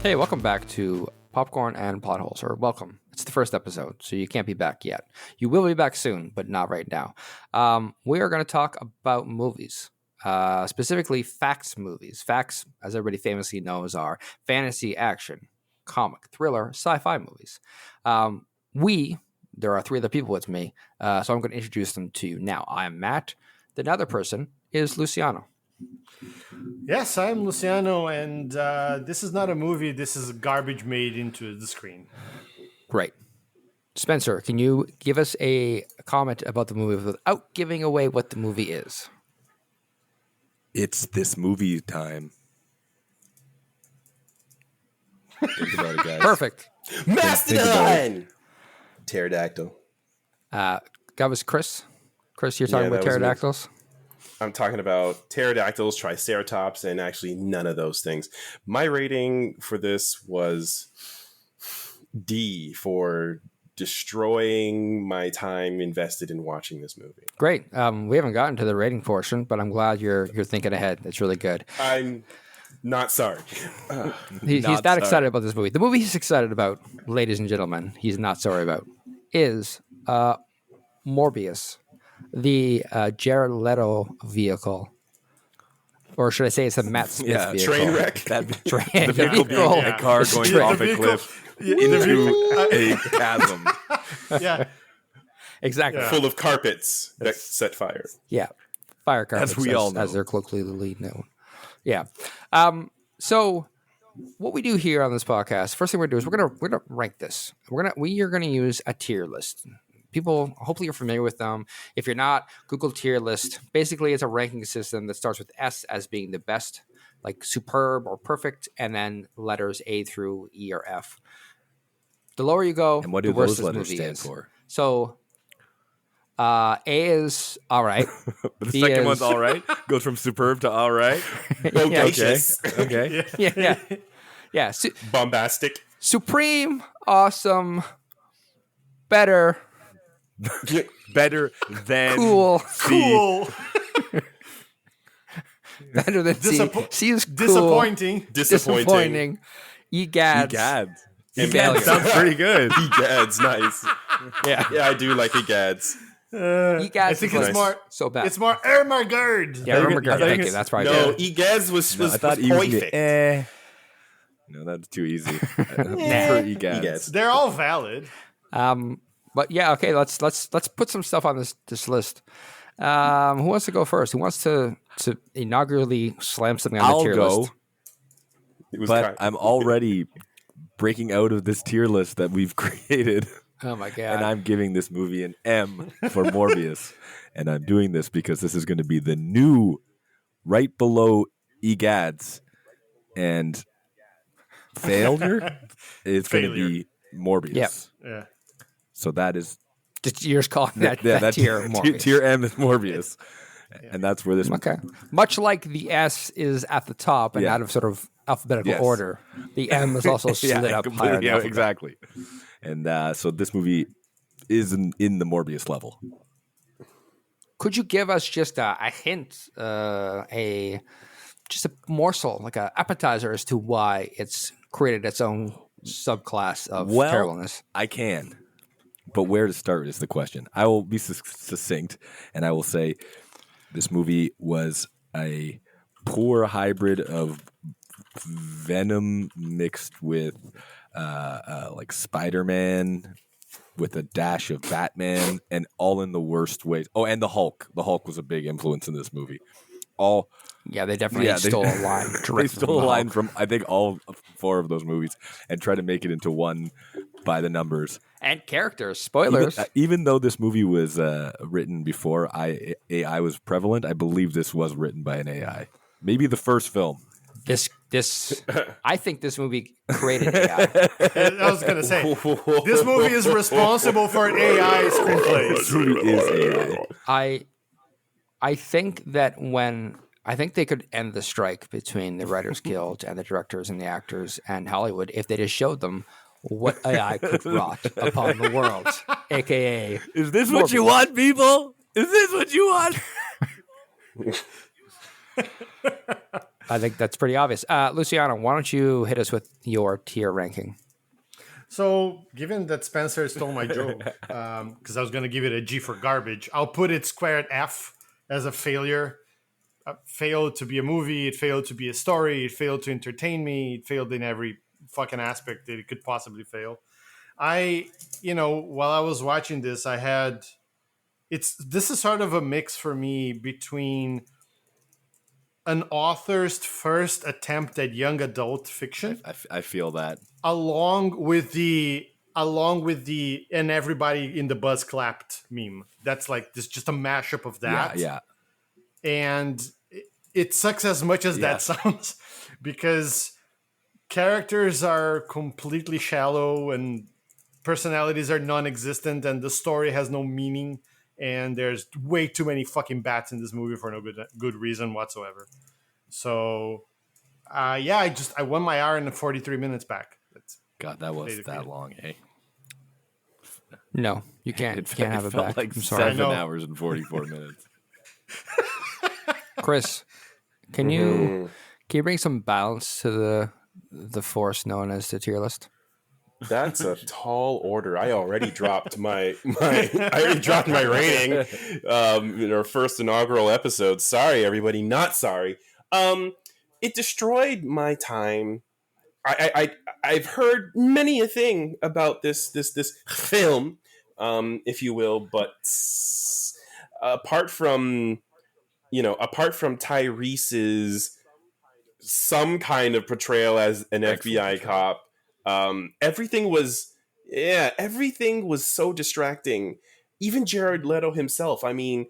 Hey, welcome back to Popcorn and Potholes, or welcome. It's the first episode, so you can't be back yet. You will be back soon, but not right now. We are going to talk about movies, specifically facts movies. Facts, as everybody famously knows, are fantasy, action, comic, thriller, sci-fi movies. There are three other people with me, so I'm going to introduce them to you now. I am Matt. The other person is Luciano. Yes, I'm Luciano, and this is not a movie. This is garbage made into the screen. Great. Spencer, can you give us a comment about the movie without giving away what the movie is? It's this movie time. Think about it, guys. Perfect. Mastodon! Pterodactyl. That was Chris. Chris, you're talking about that was me. pterodactyls? I'm talking about pterodactyls, triceratops, and actually none of those things. My rating for this was D for destroying my time invested in watching this movie. Great. We haven't gotten to the rating portion, but I'm glad you're thinking ahead. It's really good. I'm not sorry. He's not excited about this movie. The movie he's excited about, ladies and gentlemen, he's not sorry about, is Morbius, the Jared Leto vehicle. Or should I say it's a Matt Smith vehicle? Train wreck. The vehicle being a car going off a cliff into a chasm. Yeah, Exactly. Yeah. Full of carpets that set fire. Yeah. Fire carpets, As we all know. as they're colloquially known. Yeah. So what we do here on this podcast, first thing we're going to do is we're gonna rank this. We are gonna use a tier list. People, hopefully you're familiar with them. If you're not, Google tier list. Basically, it's a ranking system that starts with S as being the best, like superb or perfect, and then letters A through E or F. The lower you go, And what the do worse those this letters movie stand is. for? So A is all right. The B second is- one's all right. Goes from superb to all right. Bodacious. Okay. Yeah. Bombastic. Supreme, awesome, better, Better than cool, cool. better than C. Disappo- C is cool, Disappointing. Disappointing. Egads. Egads. And Failure. Sounds pretty good. Egads, nice. Yeah. Yeah, I do like Egads. Egads I think is it's nice. more. so bad. It's more Ermagerd. Yeah, remember, I thought thank you you. That's right. No, Yeah. Egads was I thought was E was perfect. No, that's too easy. I prefer Egads. Egads. They're all valid. But yeah, okay. Let's put some stuff on this list. Who wants to go first? Who wants to inaugurally slam something on the I'll tier go, list? It was but I'm already breaking out of this tier list that we've created. Oh my god! And I'm giving this movie an M for Morbius. And I'm doing this because this is going to be the new, right below Egads and failure. It's going to be Morbius. Yep. Yeah. So that is You're just calling that tier Morbius. Tier M is Morbius. And that's where this Okay. Much like the S is at the top and Yeah. out of sort of alphabetical Yes. order, the M is also slid up higher. in the alphabet. exactly. And so this movie is in the Morbius level. Could you give us just a hint, just a morsel, like an appetizer as to why it's created its own subclass of terribleness? I can. But where to start is the question. I will be succinct, and I will say this movie was a poor hybrid of Venom mixed with like Spider-Man with a dash of Batman, and all in the worst ways. Oh, and the Hulk. The Hulk was a big influence in this movie. Yeah, they definitely stole a line. They directly stole a from line Hulk. from, I think, all four of those movies and tried to make it into one by the numbers. And characters. Spoilers. Even though this movie was written before AI was prevalent, I believe this was written by an AI. Maybe the first film. This I think this movie created AI. I was gonna say this movie is responsible for an AI screenplay. This movie is AI. I think that I think they could end the strike between the Writers Guild and the directors and the actors and Hollywood if they just showed them what AI could wrought upon the world, aka Is this what you want, people? Is this what you want? I think that's pretty obvious. Luciano, why don't you hit us with your tier ranking? So, given that Spencer stole my joke, because I was going to give it a G for garbage, I'll put it squared F as a failure. It failed to be a movie. It failed to be a story. It failed to entertain me. It failed in every fucking aspect that it could possibly fail. While I was watching this, this is sort of a mix for me between an author's first attempt at young adult fiction, I feel that. along with the and everybody in the buzz clapped meme. That's like this, just a mashup of that. Yeah. And it sucks as much as that sounds, because characters are completely shallow and personalities are non-existent and the story has no meaning, and there's way too many fucking bats in this movie for no good reason whatsoever. So I won my hour and 43 minutes back. God, that was that long, eh? No, you can't. It You can't have it felt back. like I'm sorry. 7 hours and 44 minutes. Chris, can you bring some balance to the force known as the tier list? That's a tall order. I already dropped my rating in our first inaugural episode. Sorry, everybody, not sorry. It destroyed my time. I've heard many a thing about this film, if you will, but apart from Tyrese's some kind of portrayal as an FBI cop, everything was so distracting. Even Jared Leto himself. I mean,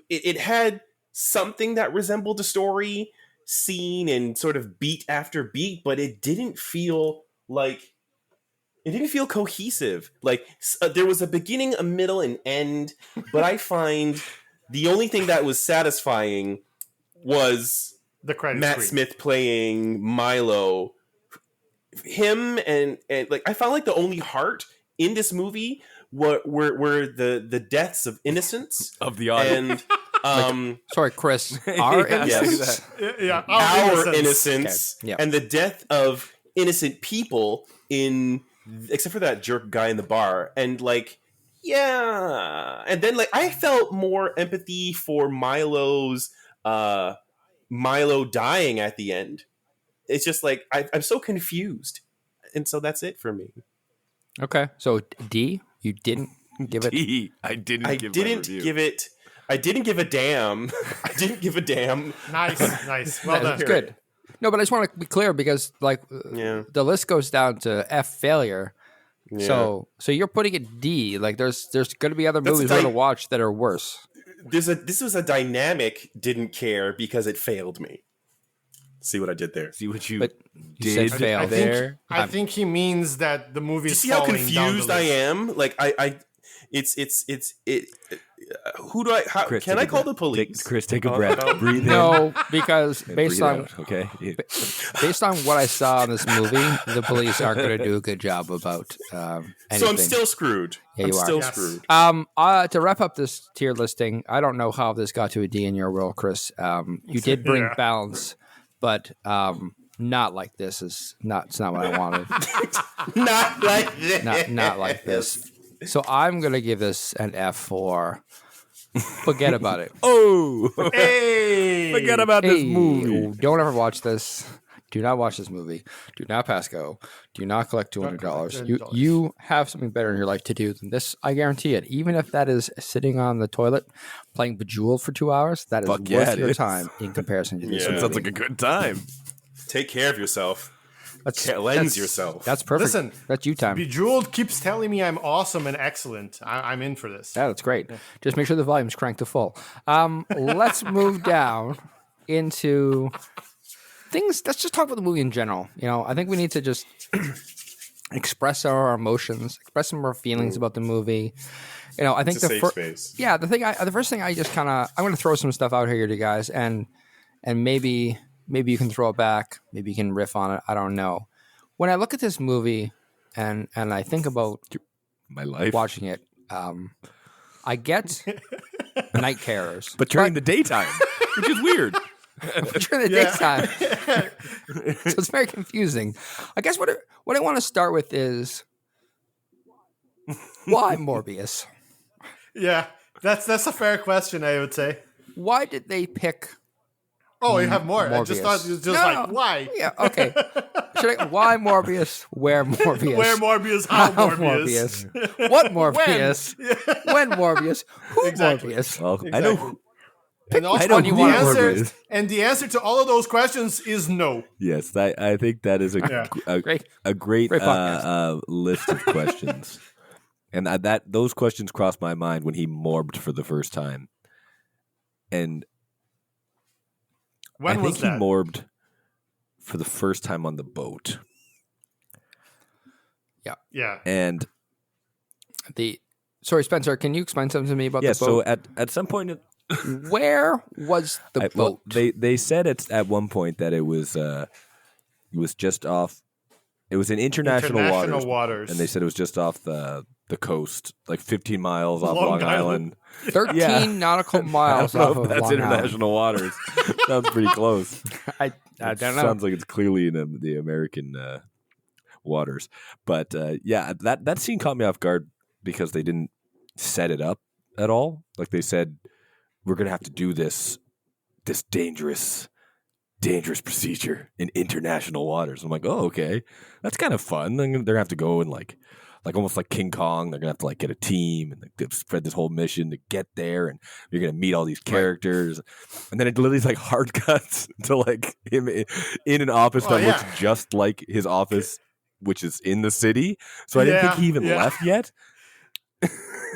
it had something that resembled a story, scene and sort of beat after beat, but it didn't feel cohesive. Like there was a beginning, a middle, and end, but I find the only thing that was satisfying was The credit Matt screen. Smith playing Milo. Him and like I found like the only heart in this movie were the deaths of innocents Of the audience. and Sorry, Chris. Our Yes. Yeah, our innocence Okay. Yep. and the death of innocent people except for that jerk guy in the bar. And like, and then like I felt more empathy for Milo dying at the end. It's just like I'm so confused, and so that's it for me. Okay, so D, you didn't give it. I didn't give it. I didn't give a damn. I didn't give a damn. Nice. Well done. That's good. No, but I just want to be clear because the list goes down to F failure. Yeah. So you're putting it D. Like there's going to be other movies we're going to watch that are worse. This was a dynamic didn't care because it failed me. See what I did there? See what you But you did said fail. there? I think he means that the movie Do you is see how falling down the confused I list. am? Like who do I? How, Chris, can take I a call breath. the police? Chris, take a breath. Breathe in. No, because and based breathe on out, okay. based on what I saw in this movie, the police aren't going to do a good job about anything. So I'm still screwed. Yeah, I'm you are. still Yes. screwed. To wrap up this tier listing, I don't know how this got to a D in your world, Chris. You did bring Yeah. balance, but not like this. It's not what I wanted. Not like this. not like this. So I'm gonna give this an F for forget about it. Oh, Hey! forget about this Hey, movie. don't ever watch this. Do not watch this movie. Do not pass go. Do not collect $200. You have something better in your life to do than this. I guarantee it. Even if that is sitting on the toilet playing Bejeweled for 2 hours, that is Fuck worth yeah, it your is. time in comparison to this. Yeah. movie. Sounds like a good time. Take care of yourself. Cleanse that's- yourself. That's perfect. Listen, That's you time. Bejeweled keeps telling me I'm awesome and excellent. I'm in for this. Yeah, that's great. Just make sure the volume's cranked to full. Let's move down into things. Let's just talk about the movie in general. I think we need to just express our emotions, express some of our feelings about the movie. I think It's a the safe space. Yeah, the first thing I just I'm going to throw some stuff out here to you guys, and maybe you can throw it back, maybe you can riff on it. I don't know. When I look at this movie and I think about My life. watching it, I get night terrors, But during the daytime, which is weird. during the daytime. So it's very confusing. I guess what I want to start with is why Morbius? Yeah, that's a fair question, I would say. Why did they pick Oh, you have more. I Morbius? just thought it was just like, why? Yeah, okay. Why Morbius? Where Morbius? Where Morbius? How Morbius? What Morbius? When Morbius? Who Exactly. Morbius? Well, Exactly. I know. And also, I know the who answer Morbius. and the answer to all of those questions is no. Yes, I think that is Yeah. a Great. great podcast. list of questions, and those questions crossed my mind when he morbed for the first time, and When I was think he that? morbed for the first time on the boat, Yeah. and Sorry, Spencer, can you explain something to me about yeah. the boat? So at some point, Where was the boat? they said at one point that it was just off. It was in international waters, and they said it was just off the coast, like 15 miles off Long Island. 13 nautical miles I don't off know of if that's Long Island. international waters. Sounds pretty close. I don't know. Sounds like it's clearly in the American waters. But that scene caught me off guard because they didn't set it up at all. Like they said, we're gonna have to do this dangerous procedure in international waters. I'm like, oh, okay, that's kind of fun. They're gonna have to go and like almost like King Kong. They're gonna have to like get a team and like, spread this whole mission to get there, and you're gonna meet all these characters. Right. And then it literally like hard cuts to like him in an office that looks just like his office, which is in the city. So I didn't think he even left yet.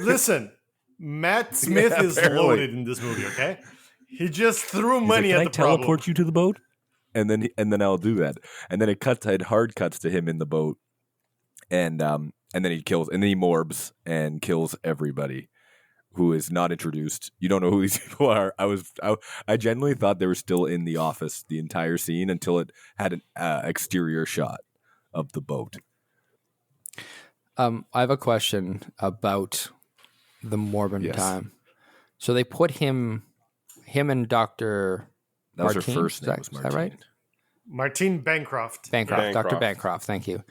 Listen, Matt Smith is loaded in this movie. Okay. He just threw money at the problem. Can I teleport you to the boat? And then I'll do that. And then it hard cuts to him in the boat, and then he kills, and then he morbs and kills everybody who is not introduced. You don't know who these people are. I genuinely thought they were still in the office the entire scene until it had an exterior shot of the boat. I have a question about the Morbin time. So they put him and Dr. That was Martine, her first name. Was Martine. Is that right? Martine Bancroft. Dr. Bancroft, thank you.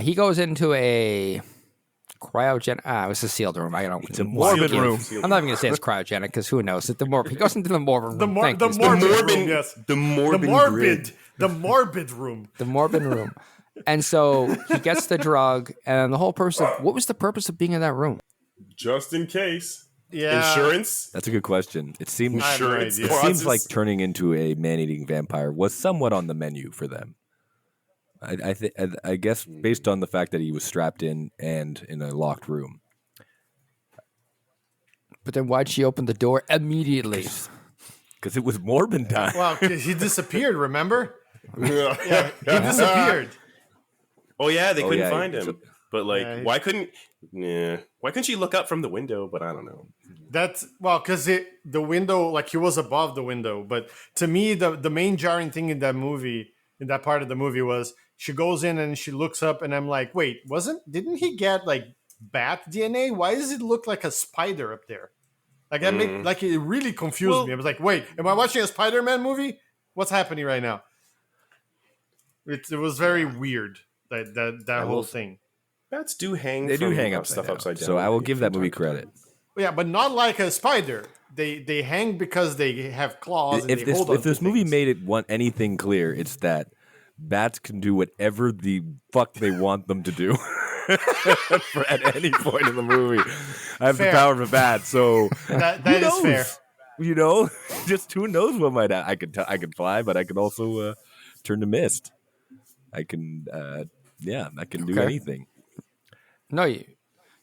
He goes into a cryogenic. It was a sealed room. I don't know. It's a morbid room. I'm not even going to say it's cryogenic because who knows? He goes into the morbid room. The morbid room. The morbid room. And so he gets the drug, and the whole person. What was the purpose of being in that room? Just in case. Yeah. Insurance? That's a good question. It seems Insurance. It seems like turning into a man-eating vampire was somewhat on the menu for them. I guess based on the fact that he was strapped in and in a locked room. But then why'd she open the door immediately? Because it was Morbin time. Well, he disappeared, remember? Yeah, he disappeared. Oh yeah, they couldn't find him. So, but like, why couldn't she look up from the window? But I don't know. That's because the window, like he was above the window. But to me, the main jarring thing in that movie, in that part of the movie, was she goes in and she looks up, and I'm like, wait, didn't he get like bat DNA? Why does it look like a spider up there? Like that it really confused me. I was like, wait, am I watching a Spider-Man movie? What's happening right now? It was very weird. That whole thing. Bats do hang. They do hang upside down. So I will give that movie credit. Yeah, but not like a spider. They hang because they have claws. If this movie made it anything clear, it's that bats can do whatever the fuck they want them to do at any point in the movie. I have the power of a bat, so that is fair. You know, just who knows what might happen. I can fly, but I can also turn to mist. I can do anything. No, you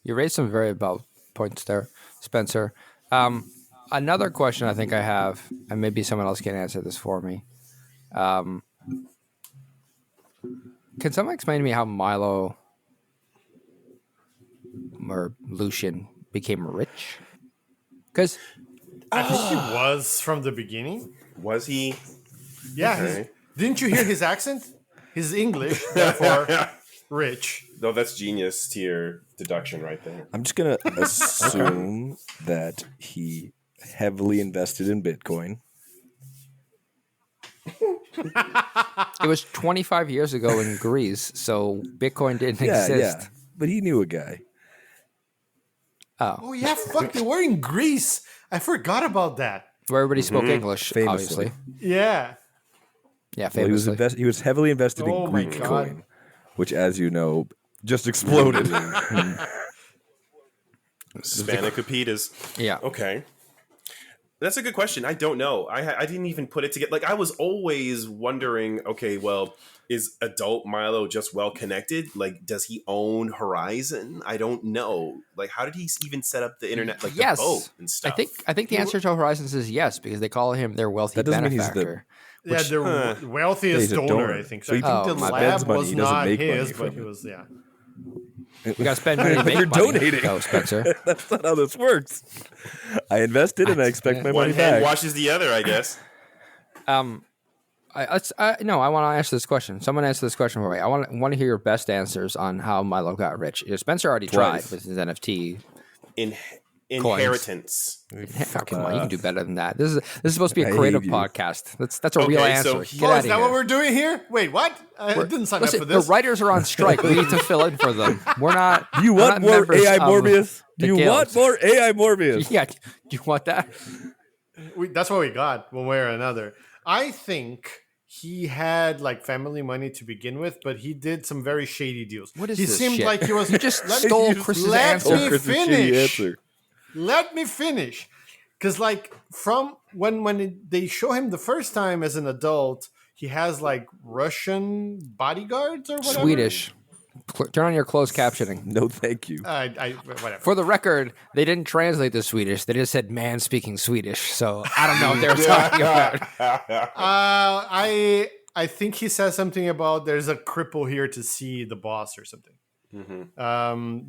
raised some very valid points there, Spencer. Another question I think I have, and maybe someone else can answer this for me. Can someone explain to me how Milo or Lucian became rich? Because I think he was from the beginning. Was he? Yeah. Okay. Didn't you hear his accent? His English, therefore rich. No, that's genius tier deduction right there. I'm just gonna assume that he heavily invested in Bitcoin. It was 25 years ago in Greece, so Bitcoin didn't Yeah, exist. but he knew a guy. Oh yeah, fuck! They were in Greece. I forgot about that. Where everybody spoke English, Famously. obviously. Yeah. Yeah, Well, famously. he was heavily invested Oh in my Greek God. coin, which, as you know, just exploded. Spanacopedas. Yeah. Okay. That's a good question. I don't know. I didn't even put it together. Like, I was always wondering, okay, well, is adult Milo just well connected? Like, does he own Horizon? I don't know. Like, how did he even set up the internet, like Yes. the boat and stuff? I think the answer to Horizons is yes, because they call him their wealthy That doesn't mean he's the- benefactor. Yeah, the wealthiest he's a donor, donor. I think. So So I he think Oh, the my lab bad. Money. was He doesn't not make money his, from but he it. was, yeah. We got to spend money to But make you're money. donating. Go, Spencer. That's not how this works. I invested and I expect my One money hand back. washes the other, I guess. I want to answer this question. Someone answer this question for me. I want to hear your best answers on how Milo got rich. Spencer already Twice. tried with his NFT. Inheritance. Oh, come on, you can do better than that. This is supposed to be a I creative hate you. podcast. That's a real Okay, answer. so Get Oh, out is of that here. what we're doing here? Wait, what? I didn't sign Listen, up for this. the writers are on strike. We need to fill in for them. We're not. Do you we're want not more members AI of Morbius? the Do you guild. want more AI Morbius? Yeah. Do you want that? That's what we got one way or another. I think he had like family money to begin with, but he did some very shady deals. What is he this seemed shit? like he was. You just let, stole You Chris's let answer. me Chris's shitty finish. answer. Let me finish. Because like from when they show him the first time as an adult, he has like Russian bodyguards or whatever. Swedish. Turn on your closed captioning. No, thank you. Whatever. For the record, they didn't translate the Swedish. They just said man speaking Swedish. So I don't know what they were talking about. I think he says something about there's a cripple here to see the boss or something.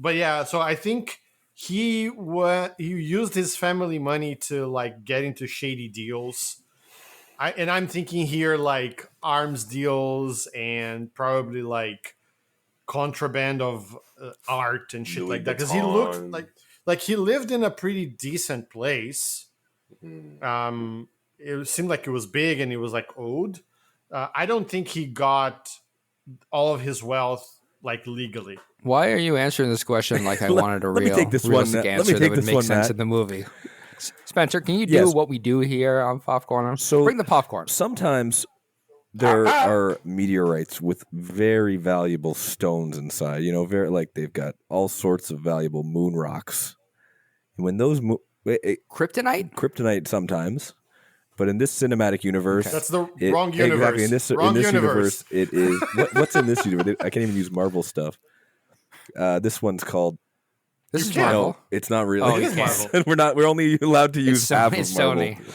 But yeah, so I think he used his family money to like get into shady deals. I'm thinking here like arms deals and probably like contraband of art and shit Louis like that, because he looked Vuitton. like he lived in a pretty decent place. Mm-hmm. It seemed like it was big and it was like owed. I don't think he got all of his wealth like legally. Why are you answering this question like I wanted a let me take this one, realistic let me answer take that would this make one, sense Matt. in the movie? Spencer, can you do Yes. what we do here on Popcorn? So- Bring the popcorn. Sometimes there are meteorites with very valuable stones inside. You know, very like they've got all sorts of valuable moon rocks. And when those Kryptonite? kryptonite sometimes, but in this cinematic universe, That's the wrong universe. Exactly. In this Wrong universe, it is what's in this universe. I can't even use Marvel stuff. This one's called. This is can't. Marvel. No, it's not really. Oh, it is Marvel. We're only allowed to use It's half Sony. of Marvel. Sony.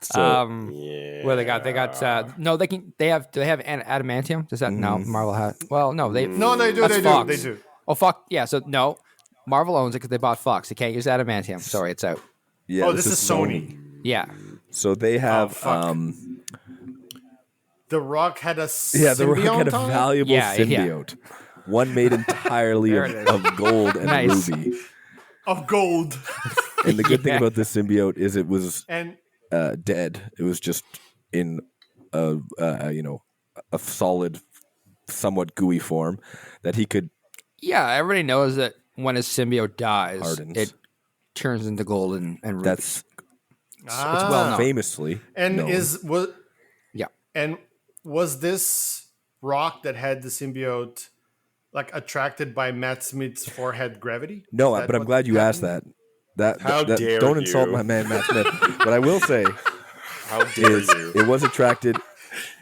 So, Yeah. Where they got? No, they can. They have. Do they have adamantium? Does that no? Marvel has. Well, no, they. No, they do. That's They Fox. do. They do. Oh fuck yeah! So no, Marvel owns it because they bought Fox. They can't use adamantium. Sorry, it's out. yeah, Oh, this is Sony. Yeah, So they have. fuck. The Rock had a The Rock had a symbiote on it? valuable Yeah, yeah. symbiote. One made entirely There of, it is. of gold and Nice. ruby. Of gold. And the good thing Yeah. about this symbiote is it was And dead. It was just in a solid, somewhat gooey form that he could. yeah. Everybody knows that when a symbiote dies, Hardens. it turns into gold and ruby. That's it's well known. famously and known. was this Rock that had the symbiote like attracted by Matt Smith's forehead gravity? No, Is that but I'm what glad you asked happened? that. How dare don't insult you. my man Matt Smith. What I will say How dare is you? it was attracted,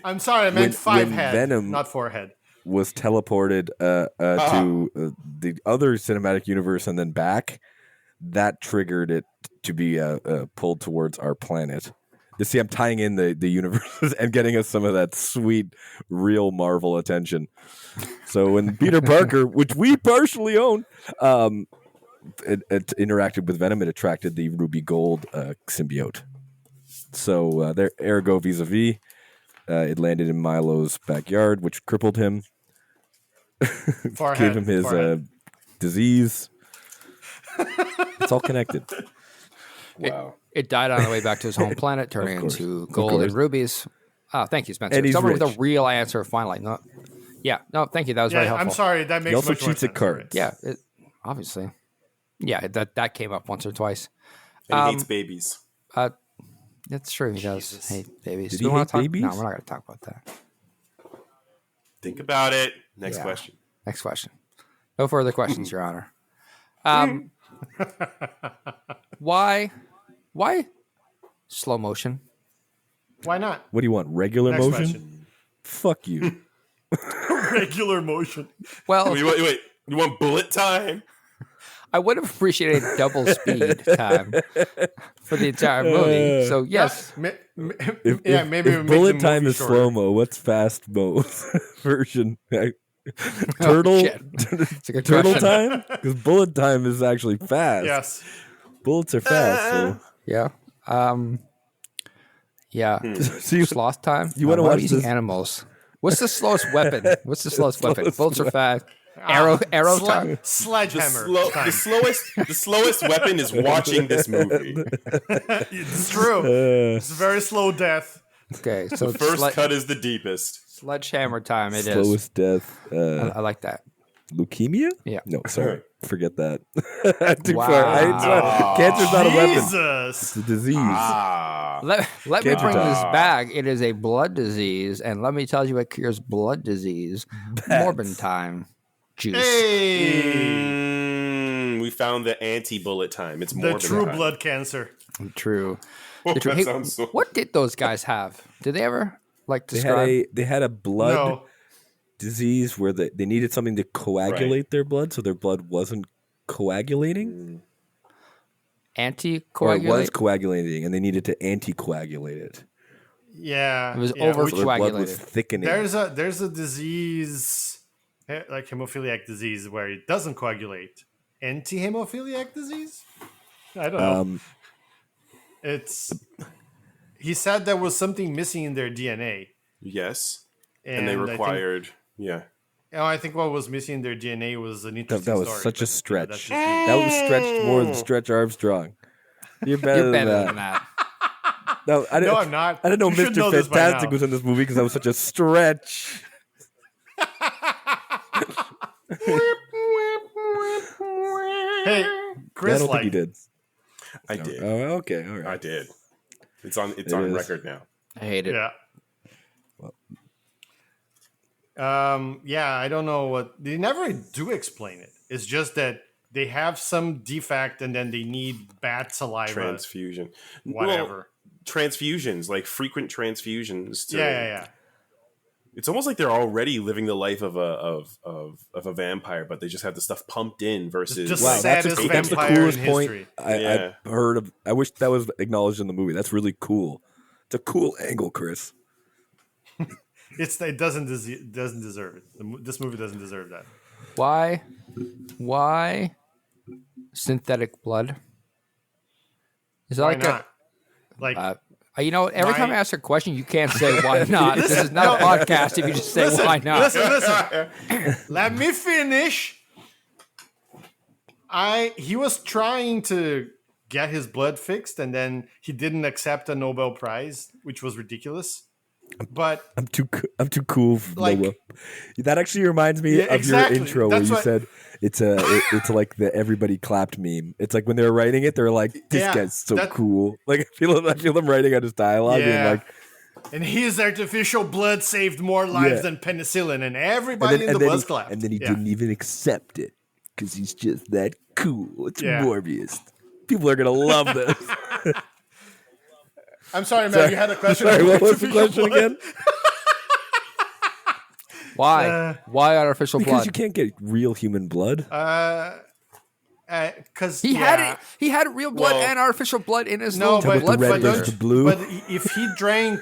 I'm sorry, I meant five when head, Venom- not forehead. was teleported to the other cinematic universe and then back. That triggered it to be pulled towards our planet. You see, I'm tying in the universes and getting us some of that sweet, real Marvel attention. So when Peter Parker, which we partially own, it interacted with Venom, it attracted the ruby gold symbiote. So there, ergo vis-a-vis, it landed in Milo's backyard, which crippled him, Forehead. gave him his forehead. disease. It's all connected. Wow. It died on the way back to his home planet, turning Of course. into Of gold course. and rubies. Oh, thank you, Spencer. And he's Someone with rich. a real answer finally. No, yeah, no, thank you. That was very Yeah, helpful. I'm sorry. That makes He also much more cheats at sense. cards. Yeah, obviously. Yeah, that came up once or twice. And he hates babies. That's true. He does Jesus. hate babies. Did Do he we wanna hate talk? babies? No, we're not going to talk about that. Think about it. Next Yeah. question. Next question. No further questions, Your Honor. Why slow motion? Why not? What do you want? Regular Next motion? question. Fuck you. Regular motion. Well, Wait. You want bullet time? I would have appreciated double speed time for the entire movie. So yes, Maybe If it makes bullet the time movie is shorter. slow mo, what's fast mo version? Turtle shit. It's a good turtle question. time? Because bullet time is actually fast. Yes. Bullets are fast. Yeah. Yeah. So you, Sloth time. You wanna why are we watch using this- animals? What's the slowest weapon? What's the slowest weapon? Bullets are fast. Arrow time. Sledgehammer. time. The slowest weapon is watching this movie. It's true. It's a very slow death. Okay, so The first cut is the deepest. sledgehammer time. It is. slowest death. I like that. Leukemia? Yeah. No, sorry. Alright. Forget that. Too Wow. far. Cancer's not a weapon. Jesus. It's a disease. Let me Cancer bring this time. back. It is a blood disease, and let me tell you what cures blood disease. Morbin time. Juice. Hey. We found the anti-bullet time. It's The Morbin true time. blood cancer. True. Oh, The true- that hey, sounds so- what did those guys have? Did they ever describe? They had a blood No. disease where they needed something to coagulate their blood, so their blood wasn't coagulating. Or it Anticoagulate? was coagulating, and they needed to anticoagulate it. Yeah. It was yeah, over- which- So their blood was Coagulated. thickening. There's a disease like hemophiliac disease where it doesn't coagulate. Anti-hemophiliac disease? I don't know. It's he said there was something missing in their DNA. Yes. And they I think- required, yeah. I think what was missing in their DNA was an interesting that was story, such a but, stretch. that's just That was stretched more than Stretch Armstrong. You're better, You're better than than that. that. No, No, I'm not. I didn't know You should Mr. know this by Fantastic now. was in this movie because that was such a stretch. Hey, I Chris, don't think he like did. I did. Oh, okay, all I right. did. It's on It on is. record now. I hate it. yeah. Yeah, I don't know what they never do explain it. It's just that they have some defect and then they need bad saliva, Transfusion. whatever. Well, transfusions, like frequent transfusions. To, yeah. It's almost like they're already living the life of a vampire, but they just have the stuff pumped in versus Just Wow, that's, saddest that's the vampire coolest in point history. Yeah. I've heard of. I wish that was acknowledged in the movie. That's really cool. It's a cool angle, Chris. It doesn't deserve it. This movie doesn't deserve that. Why synthetic blood? Is that Why like not? Like you know, every My- time I ask a question, you can't say why not. This is not a podcast if you just say why not. Listen. Let me finish. He was trying to get his blood fixed, and then he didn't accept a Nobel Prize, which was ridiculous. But I'm too cool for Like- Nobel. That actually reminds me Yeah, of exactly. your intro where That's you what- said it's like the everybody clapped meme. It's like when they were writing it, they're like, "This Yeah, guy's so that- cool." Like I feel them writing out his dialogue and Yeah. like, and his artificial blood saved more lives Yeah. than penicillin, and everybody in the bus clapped. and then he Yeah. didn't even accept it because he's just that cool. It's Yeah. Morbius. People are gonna love this. I'm sorry, man. You had a question. Sorry, about what was the artificial question blood? again? Why? Why artificial Because blood? you can't get real human blood. Because He had it. He had real blood Well- and artificial blood in his No, little but, with the blood red but, versus filter. the blue. but if he drank,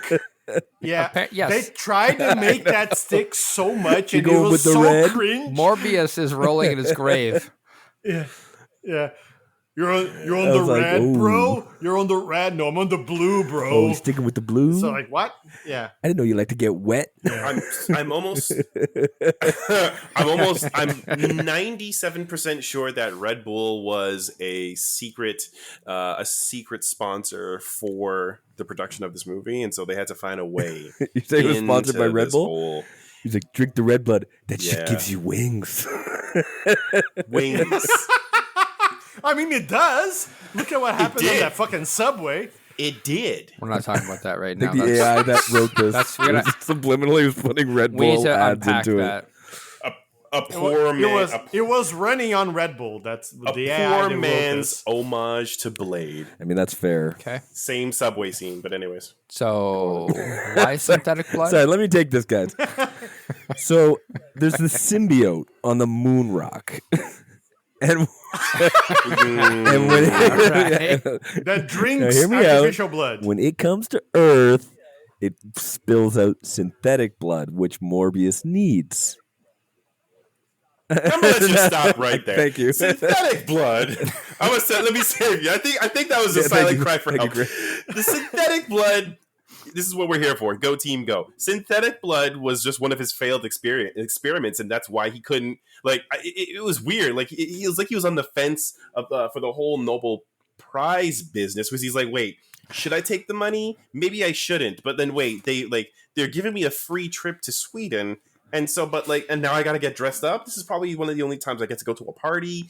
yes. they tried to make that stick so much, and it going was with the so red? cringe. Morbius is rolling in his grave. Yeah, it You're on I the was like, red, ooh. bro. You're on the red. No, I'm on the blue, bro. Oh, you sticking with the blue? So like what? Yeah. I didn't know you like to get wet. I'm almost I'm 97% sure that Red Bull was a secret sponsor for the production of this movie, and so they had to find a way. You say it was sponsored by into Red this Bull? whole He's like, drink the red blood. That shit Yeah. gives you wings. wings. I mean, it does. Look at what happened on did. that fucking subway. It did. We're not talking about that right I think now. the AI that wrote this we're gonna- subliminally was putting Red We need Bull to ads unpack into that. A poor man. It was running on Red Bull. That's A the poor man's homage to Blade. it. I mean, that's fair. Okay. Same subway scene, but anyways. So why synthetic blood? Sorry, let me take this, guys. So there's the symbiote on the moon rock. And when that drinks Now, hear me artificial out. blood. When it comes to Earth, it spills out synthetic blood, which Morbius needs. I'm gonna let you stop right there. Thank you. Synthetic blood. Let me save you. I think that was a Yeah, thank silent you. cry for Thank help. you, Chris. The synthetic blood. This is what we're here for. Go team, go! Synthetic blood was just one of his failed experiments, and that's why he couldn't. Like, it was weird. Like, he was he was on the fence of, for the whole Nobel Prize business. Because he's like, wait, should I take the money? Maybe I shouldn't. But then wait, they're giving me a free trip to Sweden. And so, and now I got to get dressed up. This is probably one of the only times I get to go to a party.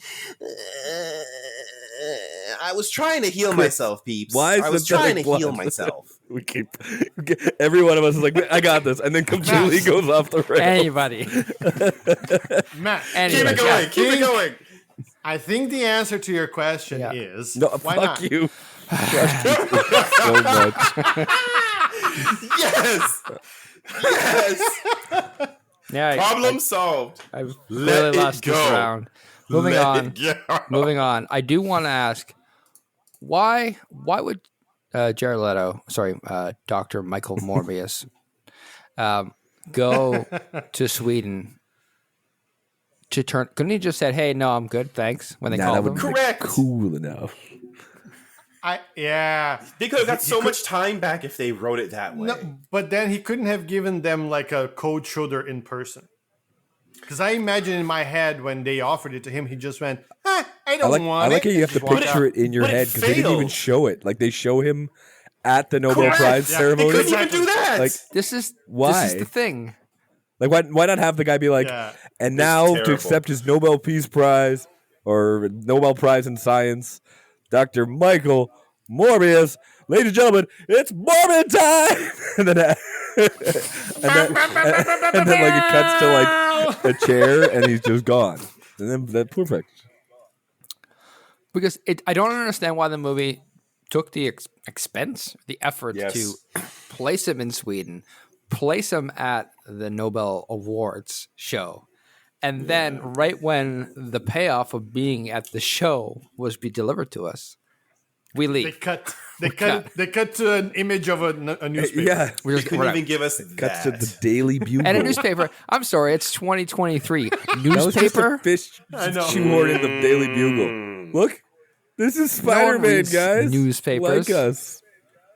I was trying to heal myself, peeps. I was trying to heal myself. We keep every one of us is like, I got this, and then completely goes off the rails. Anybody. Matt, Keep it going. Keep it going. I think the answer to your question is No, why fuck not? you. So much. Yes. Yes. Yeah. Problem solved. I've Let really it lost this go. round. Moving Let on. it go. Moving on. I do want to ask why would Jared Leto, Dr. Michael Morbius, go to Sweden to turn? Couldn't he just said, "Hey, no, I'm good, thanks"? When they Nah, called that would him, be Correct. cool enough. They could have got so much time back if they wrote it that way. No, but then he couldn't have given them like a cold shoulder in person. Because I imagine in my head when they offered it to him, he just went, I don't want it. I like how you have to Just walked picture out. it in your But it head because they didn't even failed. show it. Like they show him at the Nobel Correct. Prize Yeah. ceremony. They couldn't Exactly. even do that. Like, this is Why? This is the thing. like why not have the guy be like, Yeah. and now to terrible. accept his Nobel Peace Prize or Nobel Prize in Science, Dr. Michael Morbius, ladies and gentlemen, it's Morbin time. and then like it cuts to like a chair and he's just gone. And then that's perfect. Because I don't understand why the movie took the expense, the effort Yes. to place him in Sweden, place him at the Nobel Awards show, and then right when the payoff of being at the show was be delivered to us, we They leave. cut cut. to an image of a newspaper. Yeah. We're They just, couldn't we're even give us Cuts that. to the Daily Bugle. and a newspaper. I'm sorry, it's 2023. That was just a Newspaper. fish I know. shoehorned in the Daily Bugle. Look, this is Spider-Man, reads guys. newspapers. Like us.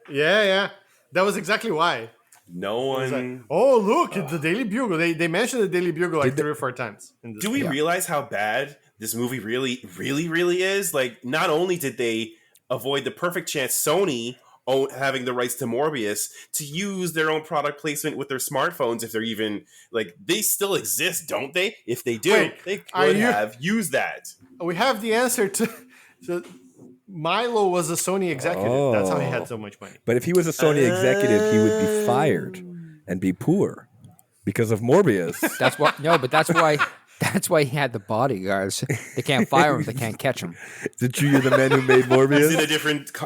Yeah. That was exactly why. No It's like, one. oh, look, it's the Daily Bugle. They mentioned the Daily Bugle like 3 or 4 times. In this Do we realize how bad this movie really, really, really is? Like, not only did they avoid the perfect chance Sony having the rights to Morbius to use their own product placement with their smartphones, if they're even like, they still exist, don't they? If they do, Wait, they are could you- have used that. We have the answer to Milo was a Sony executive. That's how he had so much money. But if he was a Sony executive, he would be fired and be poor because of Morbius. That's why. No, but that's why. That's why he had the bodyguards. They can't fire him. They can't catch him. Is it true you're the man who made Morbius?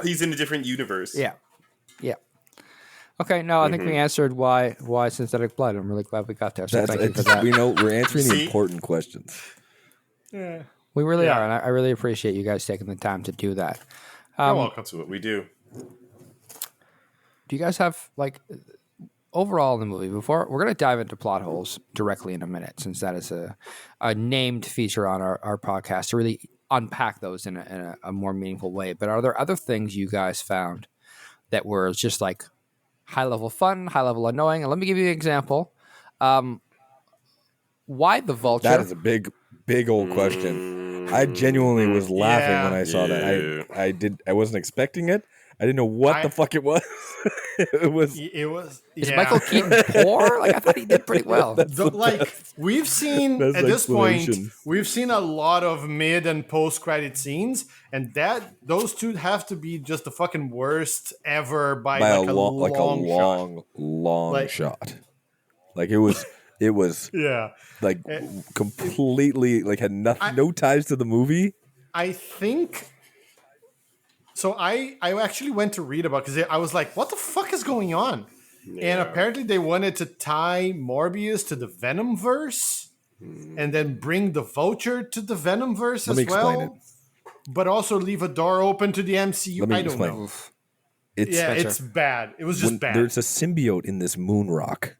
He's in a different universe. Yeah. Okay. No, I think we answered why synthetic blood. I'm really glad we got there. So thank you for that. We know we're answering the See? important questions. Yeah. We really Yeah. are, and I really appreciate you guys taking the time to do that. You're welcome. That's what we do. Do you guys have like overall in the movie? Before we're going to dive into plot holes directly in a minute, since that is a named feature on our podcast to really unpack those in a more meaningful way. But are there other things you guys found that were just like high level fun, high level annoying? And let me give you an example. Why the Vulture? That is a big old question. I genuinely was laughing when I saw that. I wasn't expecting it. I didn't know what the fuck it was. It was. Is Michael Keaton poor? Like, I thought he did pretty well. We've seen at this point, we've seen a lot of mid and post credit scenes, and those two have to be just the fucking worst ever by a long shot. Like it was yeah, like completely like had no ties to the movie. I think. So I actually went to read about, because I was like, what the fuck is going on? Yeah. And apparently they wanted to tie Morbius to the Venomverse and then bring the Vulture to the Venomverse as well. But also leave a door open to the MCU. I don't know. It's bad. It was just bad. There's a symbiote in this moon rock.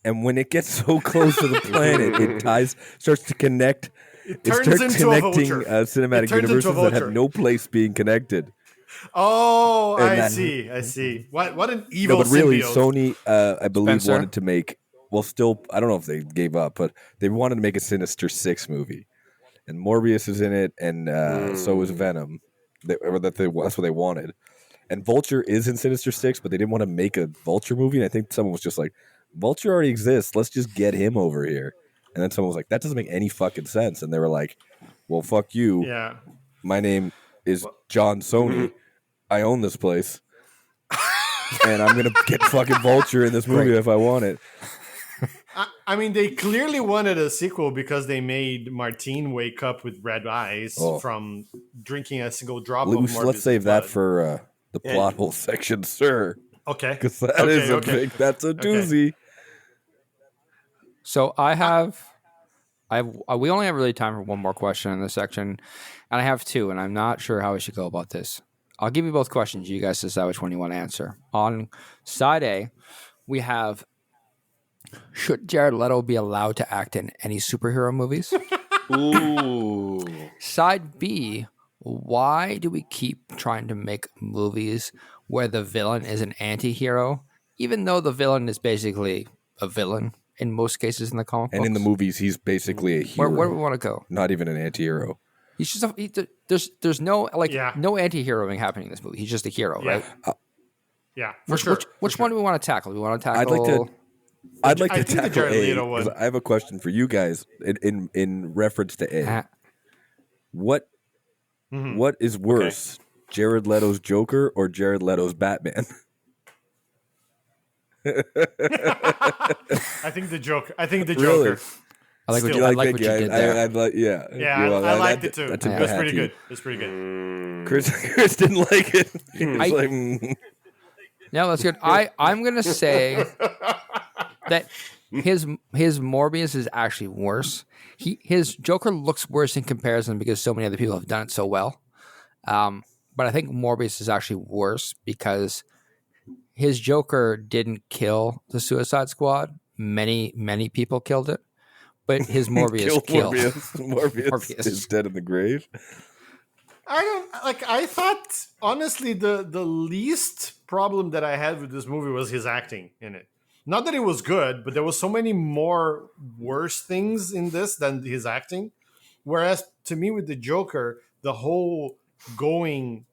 And when it gets so close to the planet, it starts to connect. It starts connecting cinematic universes that have no place being connected. Oh, I see. What an evil symbiote. But really, symbiote. Sony, I believe, wanted to make, still, I don't know if they gave up, but they wanted to make a Sinister Six movie. And Morbius is in it, and so is Venom. That's what they wanted. And Vulture is in Sinister Six, but they didn't want to make a Vulture movie. And I think someone was just like, Vulture already exists. Let's just get him over here. And then someone was like, that doesn't make any fucking sense. And they were like, well, fuck you. Yeah. My name is John Sony. I own this place. And I'm going to get fucking Vulture in this movie if I want it. I mean, they clearly wanted a sequel because they made Martine wake up with red eyes from drinking a single drop of Morbius. Let's save that for the plot hole section, sir. Okay. Because that is a big, that's a doozy. Okay. So we only have really time for one more question in this section, and I have two, and I'm not sure how we should go about this. I'll give you both questions. You guys decide which one you want to answer. On side A, we have, should Jared Leto be allowed to act in any superhero movies? Ooh. Side B, why do we keep trying to make movies where the villain is an anti-hero, even though the villain is basically a villain in most cases in the comic books? And in the movies, he's basically a hero. Where do we want to go? Not even an anti-hero. He's just there's no no anti-heroing happening in this movie. He's just a hero, right? Yeah, for sure. Which one do we want to tackle? Do we want to tackle? I'd like to tackle A, because I have a question for you guys in reference to A. What is worse, Jared Leto's Joker or Jared Leto's Batman? I think the Joker. Really? I like what you did there. I liked it too. It was pretty good. Chris didn't like it. He was no, that's good. I'm gonna say that his Morbius is actually worse. His Joker looks worse in comparison because so many other people have done it so well. But I think Morbius is actually worse because his Joker didn't kill the Suicide Squad. Many people killed it. But his Morbius killed. Morbius is dead in the grave. I thought, honestly, the least problem that I had with this movie was his acting in it. Not that it was good, but there was so many more worse things in this than his acting. Whereas, to me, with the Joker, the whole going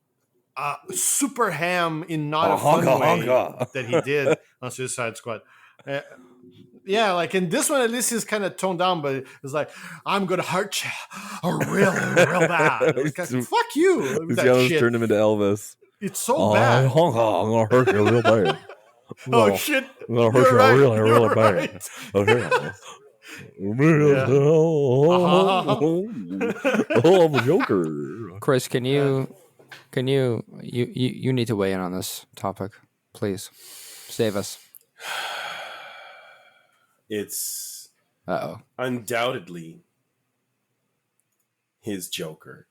super ham in not a fun way that he did on Suicide Squad. Yeah, like in this one, at least he's kind of toned down, but it's like, I'm going to hurt you real bad. Like, fuck you. His shit turned him into Elvis. It's so bad. I'm going to hurt you real bad. Oh, shit. I'm going to hurt you really bad. Okay. Oh, I'm a Joker. Chris, can you need to weigh in on this topic, please? Save us. It's undoubtedly his Joker.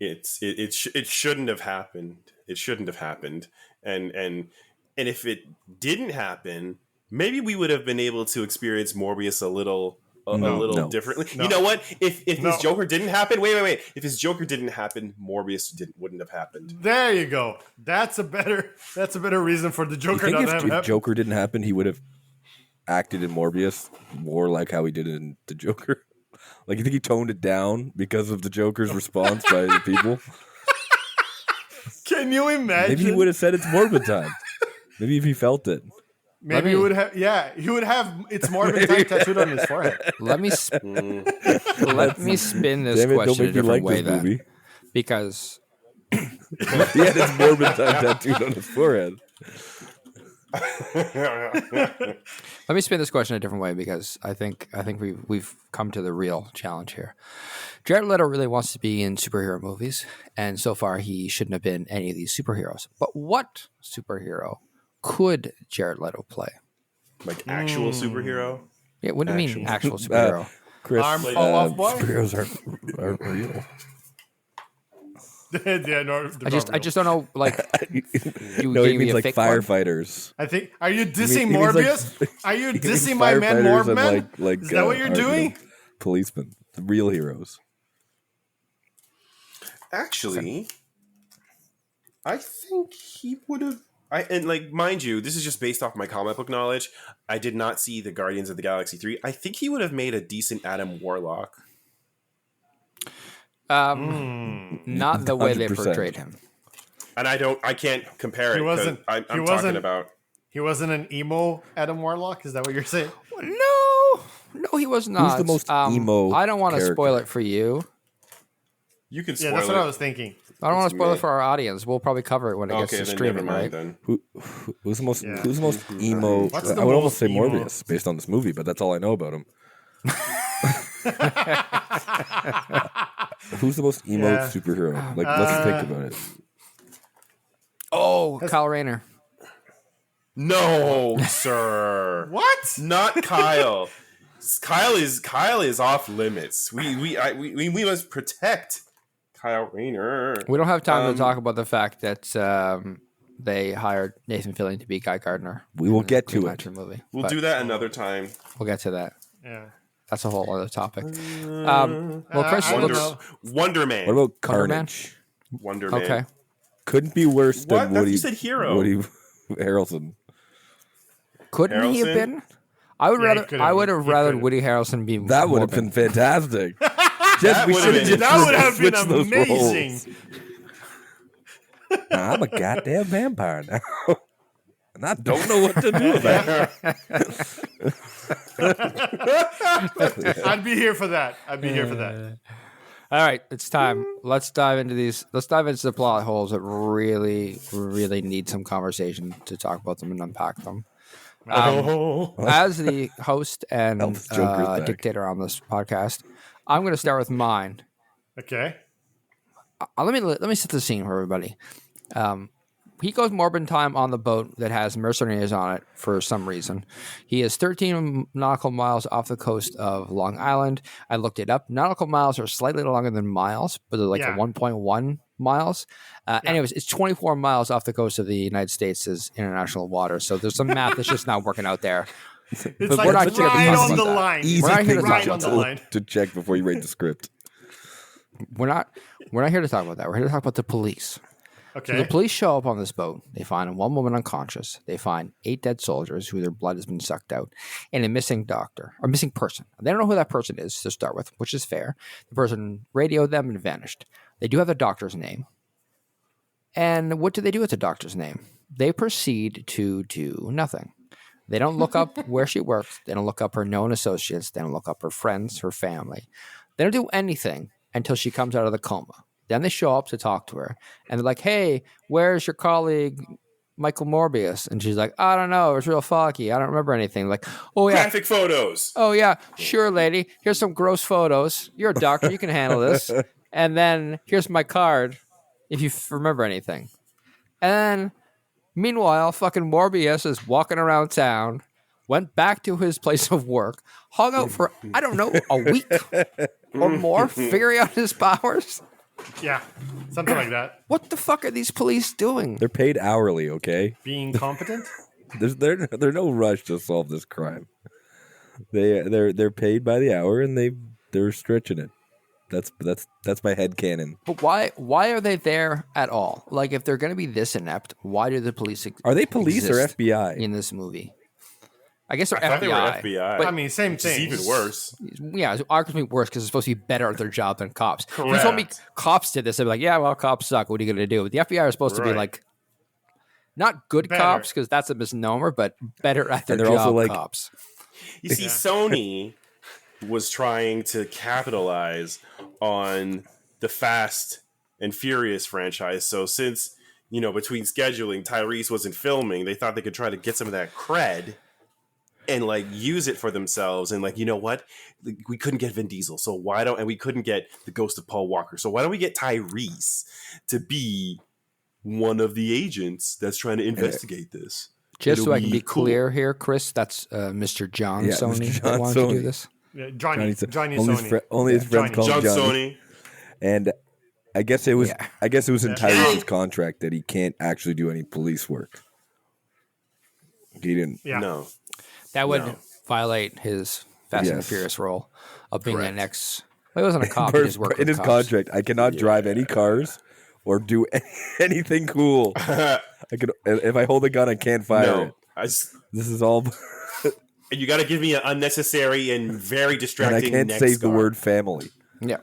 It shouldn't have happened. It shouldn't have happened. And if it didn't happen, maybe we would have been able to experience Morbius a little a little No. differently. No. You know what? If his No. Joker didn't happen, wait. If his Joker didn't happen, Morbius wouldn't have happened. There you go. That's a better reason for the You Joker think not if, to have if happened. Joker didn't happen, he would have acted in Morbius more like how he did in the Joker? Like, you think he toned it down because of the Joker's response by the people? Can you imagine? Maybe he would have said it's Morbid time. Maybe if he felt it. Maybe he would have. Yeah, he would have. It's Morbin Time tattooed on his forehead. Let me spin this Damn it, don't question a make me different like way this then, movie. because He had his Morbid time tattooed on his forehead. let me spin this question a different way, because I think we've come to the real challenge here. Jared Leto really wants to be in superhero movies, and so far he shouldn't have been any of these superheroes. But what superhero could Jared Leto play? Like actual superhero? Yeah, what do you mean actual superhero? Chris, Arm fall off boy? superheroes aren't real. Yeah, no, I just don't know. Like, you No, he gave me means a like fake one? firefighters. I think. Are you dissing he means like- Morbius? Are you He means dissing my man firefighters and Morbman? like, Is that what you're you know, doing? policemen, the real heroes. Actually, I think he would have. And like, mind you, this is just based off my comic book knowledge. I did not see the Guardians of the Galaxy 3. I think he would have made a decent Adam Warlock. Not the way they 100%. portrayed him. And I can't compare it. He wasn't- I'm he talking wasn't- about. He wasn't an emo Adam Warlock. Is that what you're saying? No, he was not. the most emo I don't want to character? spoil it for you. You can Yeah, spoil that's it. what I was thinking. I don't want to spoil me. it for our audience. We'll probably cover it when it gets Okay, to then streaming, never mind right? then. Who's the most Yeah. Who's the most emo? What's I the would almost most say emo? Morbius based on this movie, but that's all I know about him. Who's the most emo Yeah. superhero? Like, let's think about it. Oh, Kyle Rayner. No, sir. What? Not Kyle. Kyle is off limits. We must protect Kyle Rayner. We don't have time to talk about the fact that they hired Nathan Fillion to be Guy Gardner. We will in the get Green to it. Lantern movie. We'll But do that another time. We'll get to that. Yeah. That's a whole other topic. Well, Chris, I don't let's- know. Wonder Man. What about Wonder Man? Carnage? Wonder Man? okay. Couldn't be worse What? than That's- Woody. you said hero. Woody Harrelson. Couldn't he have Harrelson? been? I would Yeah, he rather. could've- I would have he rather could've. Woody Harrelson be. That would have Morbin. been fantastic. We would've should have been- just That would have been switched those amazing. roles. I'm a goddamn vampire now, and I don't know what to do about it. I'd be here for that. I'd be here for that. All right, it's time. Let's dive into these. Let's dive into the plot holes that really, really need some conversation to talk about them and unpack them. As the host and Elvis Joker's back. dictator on this podcast, I'm going to start with mine. Okay. Let me set the scene for everybody. He goes Morbin time on the boat that has mercenaries on it for some reason. He is 13 nautical miles off the coast of Long Island. I looked it up. Nautical miles are slightly longer than miles, but they're like Yeah. a 1.1 miles. Anyways, it's 24 miles off the coast of the United States is international water. So there's some math that's just not working out there. It's But like we're not here to right talk on about the that. line. Easy We're not here thing to to, talk right on the to- line. to check before you write the script. We're not here to talk about that. We're here to talk about the police. So the Okay. police show up on this boat. They find one woman unconscious. They find 8 dead soldiers who their blood has been sucked out, and a missing doctor or missing person. They don't know who that person is to start with, which is fair. The person radioed them and vanished. They do have the doctor's name. And what do they do with the doctor's name? They proceed to do nothing. They don't look up where she works. They don't look up her known associates. They don't look up her friends, her family. They don't do anything until she comes out of the coma. Then they show up to talk to her, and they're like, "Hey, where's your colleague, Michael Morbius?" And she's like, "I don't know. It was real foggy. I don't remember anything." Like, "Oh yeah, Graphic photos. oh yeah, sure, lady. Here's some gross photos. You're a doctor. You can handle this. And then here's my card if you remember anything." And then, meanwhile, fucking Morbius is walking around town, went back to his place of work, hung out for, I don't know, a week or more, figuring out his powers. Yeah. Something like that. What the fuck are these police doing? They're paid hourly, okay? Being competent. There's no rush to solve this crime. They're paid by the hour, and they're stretching it. That's my headcanon. But why are they there at all? Like, if they're going to be this inept, why do the police Are they police or exist FBI? in this movie? I guess they're I thought they were FBI. FBI. But I mean, same which is thing. even worse. yeah, it's arguably worse because they're supposed to be better at their job than cops. If you Correct. told me cops did this, I'd be like, yeah, well, cops suck. What are you going to do? But the FBI are supposed to be Right. like, not good Better. cops because that's a misnomer, but better at their And they're job also, like- cops. You see, Sony was trying to capitalize on the Fast and Furious franchise. So since, between scheduling, Tyrese wasn't filming, they thought they could try to get some of that cred and like use it for themselves. And like, you know what? We couldn't get Vin Diesel. So and we couldn't get the ghost of Paul Walker. So why don't we get Tyrese to be one of the agents that's trying to investigate this? Just It'll so I can be cool. clear here, Chris, that's Mr. John Yeah, Sony Mr. that John wanted to do Sony. this. Yeah, Johnny only Sony. only his friends Johnny. call him John Johnny. Sony. And I guess it was Yeah. in Yeah. Tyrese's contract that he can't actually do any police work. He didn't. Yeah. No. That would No. violate his Fast and Yes. Furious role of being Correct. an ex. Well, he wasn't a cop. He just worked in with his cops. contract, I cannot drive any cars or do anything cool. I could if I hold a gun, I can't fire No. it. This is all, And you got to give me an unnecessary and very and distracting. I can't neck say the scar. word family. Yeah.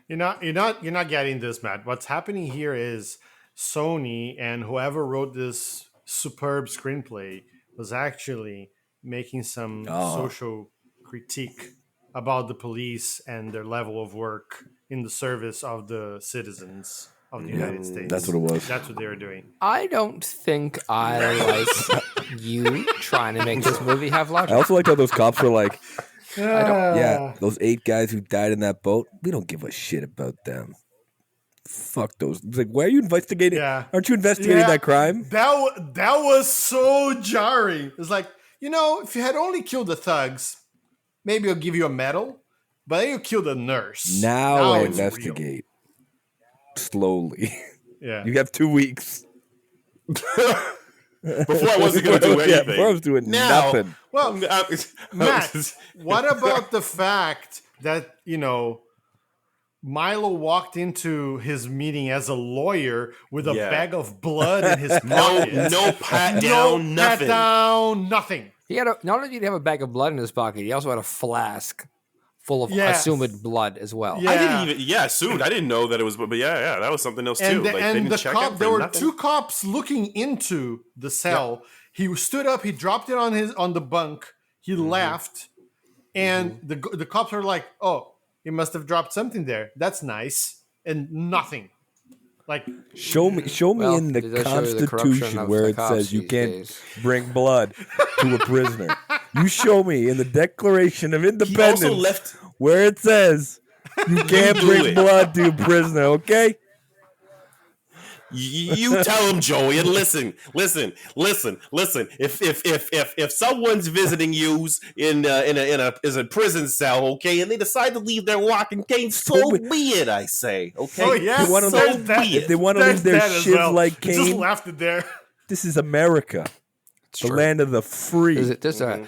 You're not getting this, Matt. What's happening here is Sony and whoever wrote this superb screenplay was actually making some social critique about the police and their level of work in the service of the citizens of the United States. That's what it was. That's what they were doing. I don't think I like you trying to make this movie have I logic. also liked how those cops were like, Yeah. yeah, those 8 guys who died in that boat, we don't give a shit about them. Fuck those. It's like, why are you investigating? Yeah. Aren't you investigating that crime? That was so jarring. It's like, if you had only killed the thugs, maybe I'll give you a medal, but then you killed a nurse. Now it's real. investigate. Slowly. Yeah. You have 2 weeks. Before I wasn't going to do anything. Yeah, before I was doing Now- nothing. Well, Matt, what about the fact that, Milo walked into his meeting as a lawyer with a Yeah. bag of blood in his no, pocket? no pat down, pat nothing. down, nothing. He had not only did he have a bag of blood in his pocket, he also had a flask full of Yes. assumed blood as well. Yeah. I didn't even, assumed. I didn't know that it was, but yeah, that was something else too. And the, Like, they and didn't the check cop, it there for were nothing? 2 cops looking into the cell. He stood up, he dropped it on the bunk, he left, and the cops are like, "Oh, he must have dropped something there. That's nice," and nothing. Like, Show me Well, in the it does show you the corruption Constitution of where the it cops says you these can't days. bring blood to a prisoner. You show me in the Declaration of He Independence also left. where it says you can't do bring it. blood to a prisoner, okay? You tell him, Joey, and listen. If someone's visiting you in a prison cell, okay, and they decide to leave their walking cane, so be it. I say, okay. oh yeah, They wanna there's leave- that- if they want to leave there's their that as shiv well. like He just cane, left it there. this is America, the true. land of the free. There's a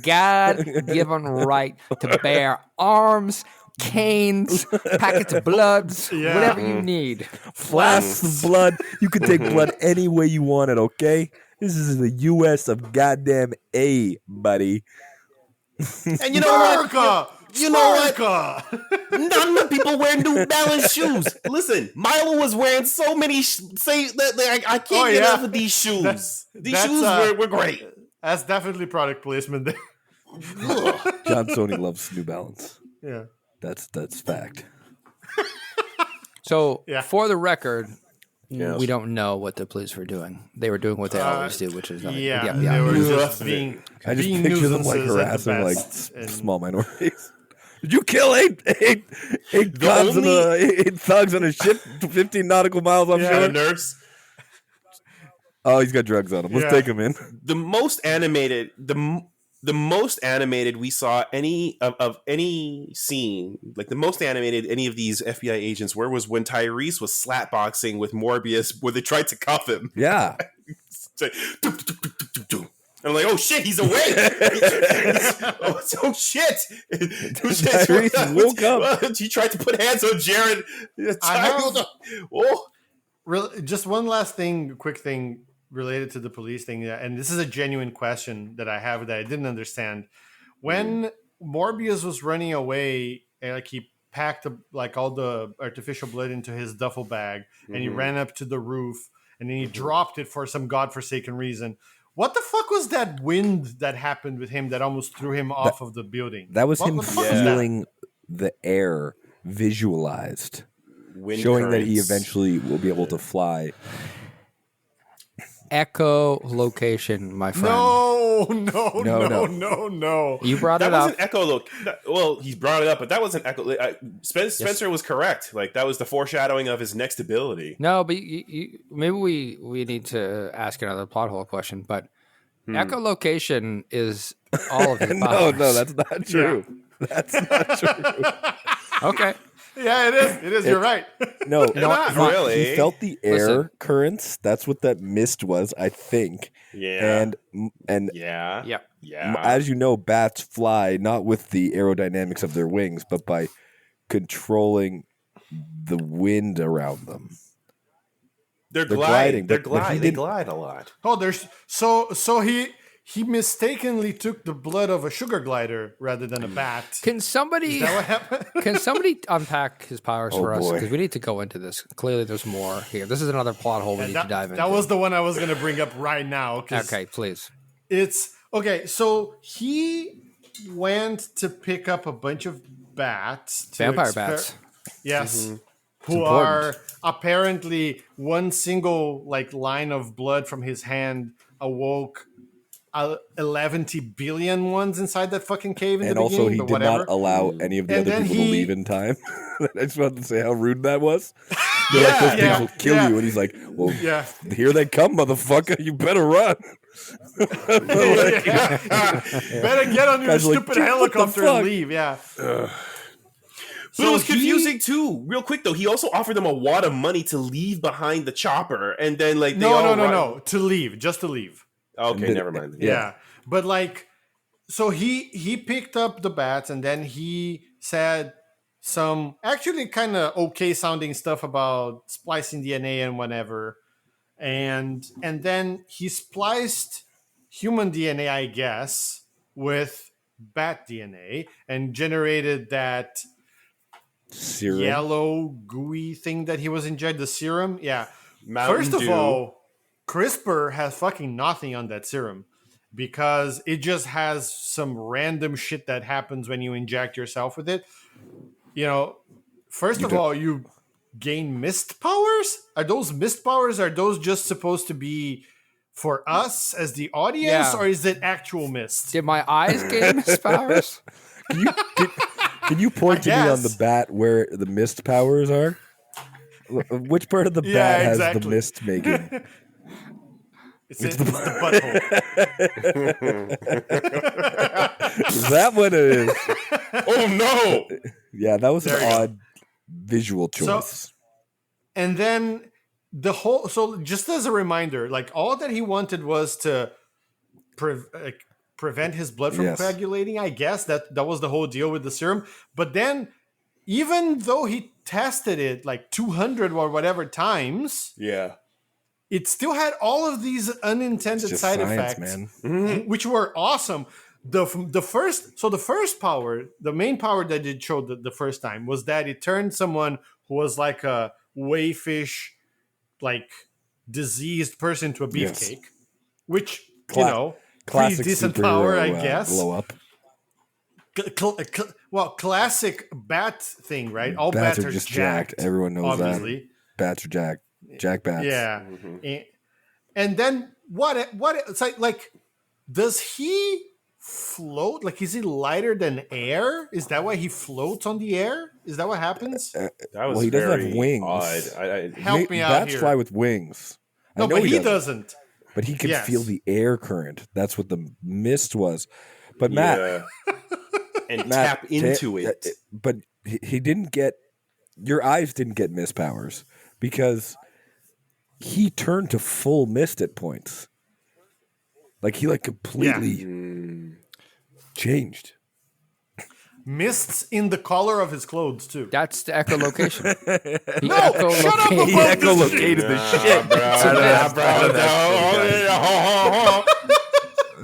God-given right to bear arms, canes, packets of bloods, Yeah. whatever you need. Flasks of blood. You can take blood any way you want it, okay? This is the U.S. of goddamn A, buddy. And you know what? America! You know what? America! None of the people wear New Balance shoes. Listen, Milo was wearing so many. I can't Oh, get yeah. off of these shoes. These that's, shoes were great. That's definitely product placement there. John Sony loves New Balance. Yeah. That's fact. So, Yeah. for the record, Yes. we don't know what the police were doing. They were doing what they always do, which is nothing. Yeah, they were just being. I just being picture them like nuisances at the harassing like best, and- small minorities. Did you kill eight cops and only- 8 thugs on a ship 15 nautical miles And a offshore? nurse. Oh, he's got drugs on him. Let's Yeah. take him in. The most animated. The most animated we saw any of any scene, like the most animated any of these FBI agents were, was when Tyrese was slapboxing with Morbius, where they tried to cuff him. Yeah. It's like, "Doo, doo, doo, doo, doo, doo." I'm like, oh shit, he's awake. oh shit. Tyrese woke up. He tried to put hands on Jared. Just one last thing, quick thing related to the police thing, and this is a genuine question that I have that I didn't understand. When Morbius was running away, and like he packed like all the artificial blood into his duffel bag, and he ran up to the roof, and then he dropped it for some godforsaken reason. What the fuck was that wind that happened with him that almost threw him off of the building? That was him What the fuck was feeling the air visualized, Wind showing that he currents. eventually will be able to fly. Echolocation, my friend. No. You brought That it up. wasn't echo. Well, he brought it up, but that wasn't echo. Spencer was correct. Like that was the foreshadowing of his next ability. No, but maybe we need to ask another plot hole question. But echolocation is all of his powers. No, that's not true. That's not true. Okay. Yeah, it is. It is. You're right. No, Not really. He felt the air Listen. currents. That's what that mist was, I think. Yeah. And Yeah. Yep. Yeah. as you know, bats fly not with the aerodynamics of their wings, but by controlling the wind around them. They're gliding, gliding. They but glide a lot. Oh, there's so he mistakenly took the blood of a sugar glider rather than a bat. Can somebody Is that what happened? can somebody unpack his powers for us? boy. Because we need to go into this. Clearly, there's more here. This is another plot hole we need to dive into. That was the one I was going to bring up right now. 'Cause okay. Please. it's okay. So he went to pick up a bunch of bats, Vampire bats. Yes, who important. are apparently one single like line of blood from his hand awoke 11 billion ones inside that fucking cave in And the also, beginning. he but did whatever. not allow any of the And other then people to he- leave in time. I just wanted to say how rude that was. They're like, those things will kill you. And he's like, well, Yeah. here they come, motherfucker. You better run. Better get on your Guys are like, stupid "Dude, what the helicopter fuck?" and leave. Yeah. But it was confusing too. Real quick though, he also offered them a wad of money to leave behind the chopper, and then like they all No. To leave, just to leave. Okay, never mind. Yeah. But like, so he picked up the bats and then he said some actually kind of okay sounding stuff about splicing DNA and whatever. And then he spliced human DNA, I guess, with bat DNA and generated that Serum. yellow gooey thing that he was injected, the serum. Yeah. Mountain First of Dew. all, CRISPR has fucking nothing on that serum because it just has some random shit that happens when you inject yourself with it. You know, first of all, you gain mist powers. Are those mist powers? Are those just supposed to be for us as the audience, Yeah. or is it actual mist? Did my eyes gain his powers? Can you point to me on the guess. bat where the mist powers are? Which part of the Yeah, bat has the exactly. mist making? It's the butthole. Is that what it is? Oh no! Yeah, that was There an you go. odd visual choice. And then so just as a reminder, like all that he wanted was to prevent his blood from Yes. coagulating. I guess that was the whole deal with the serum. But then, even though he tested it like 200 or whatever times, Yeah. it still had all of these It's unintended just side science, effects, man. which were awesome. The first power, the main power that it showed the first time was that it turned someone who was like a wayfish, like diseased person to a Yes. beefcake, which Classic pretty decent power, I superhero, guess. blow up. Classic bat thing, right? All Bats bats are are just jacked. Everyone knows obviously. that. Bats are jacked. Jack bats. Yeah. And then what it's like does he float? Like, is he lighter than air? Is that why he floats on the air? Is that what happens? That was Well, he doesn't have very wings. odd. Help me out Bats here. fly with wings. I No, know but he doesn't. But he can Yes. feel the air current. That's what the mist was. But Matt, Yeah. And Matt, tap into it. But he didn't get. Your eyes didn't get mist powers because he turned to full mist at points. Like he completely changed. Mists in the color of his clothes too. That's the echolocation. He No, shut up echolocated- He about this echolocated the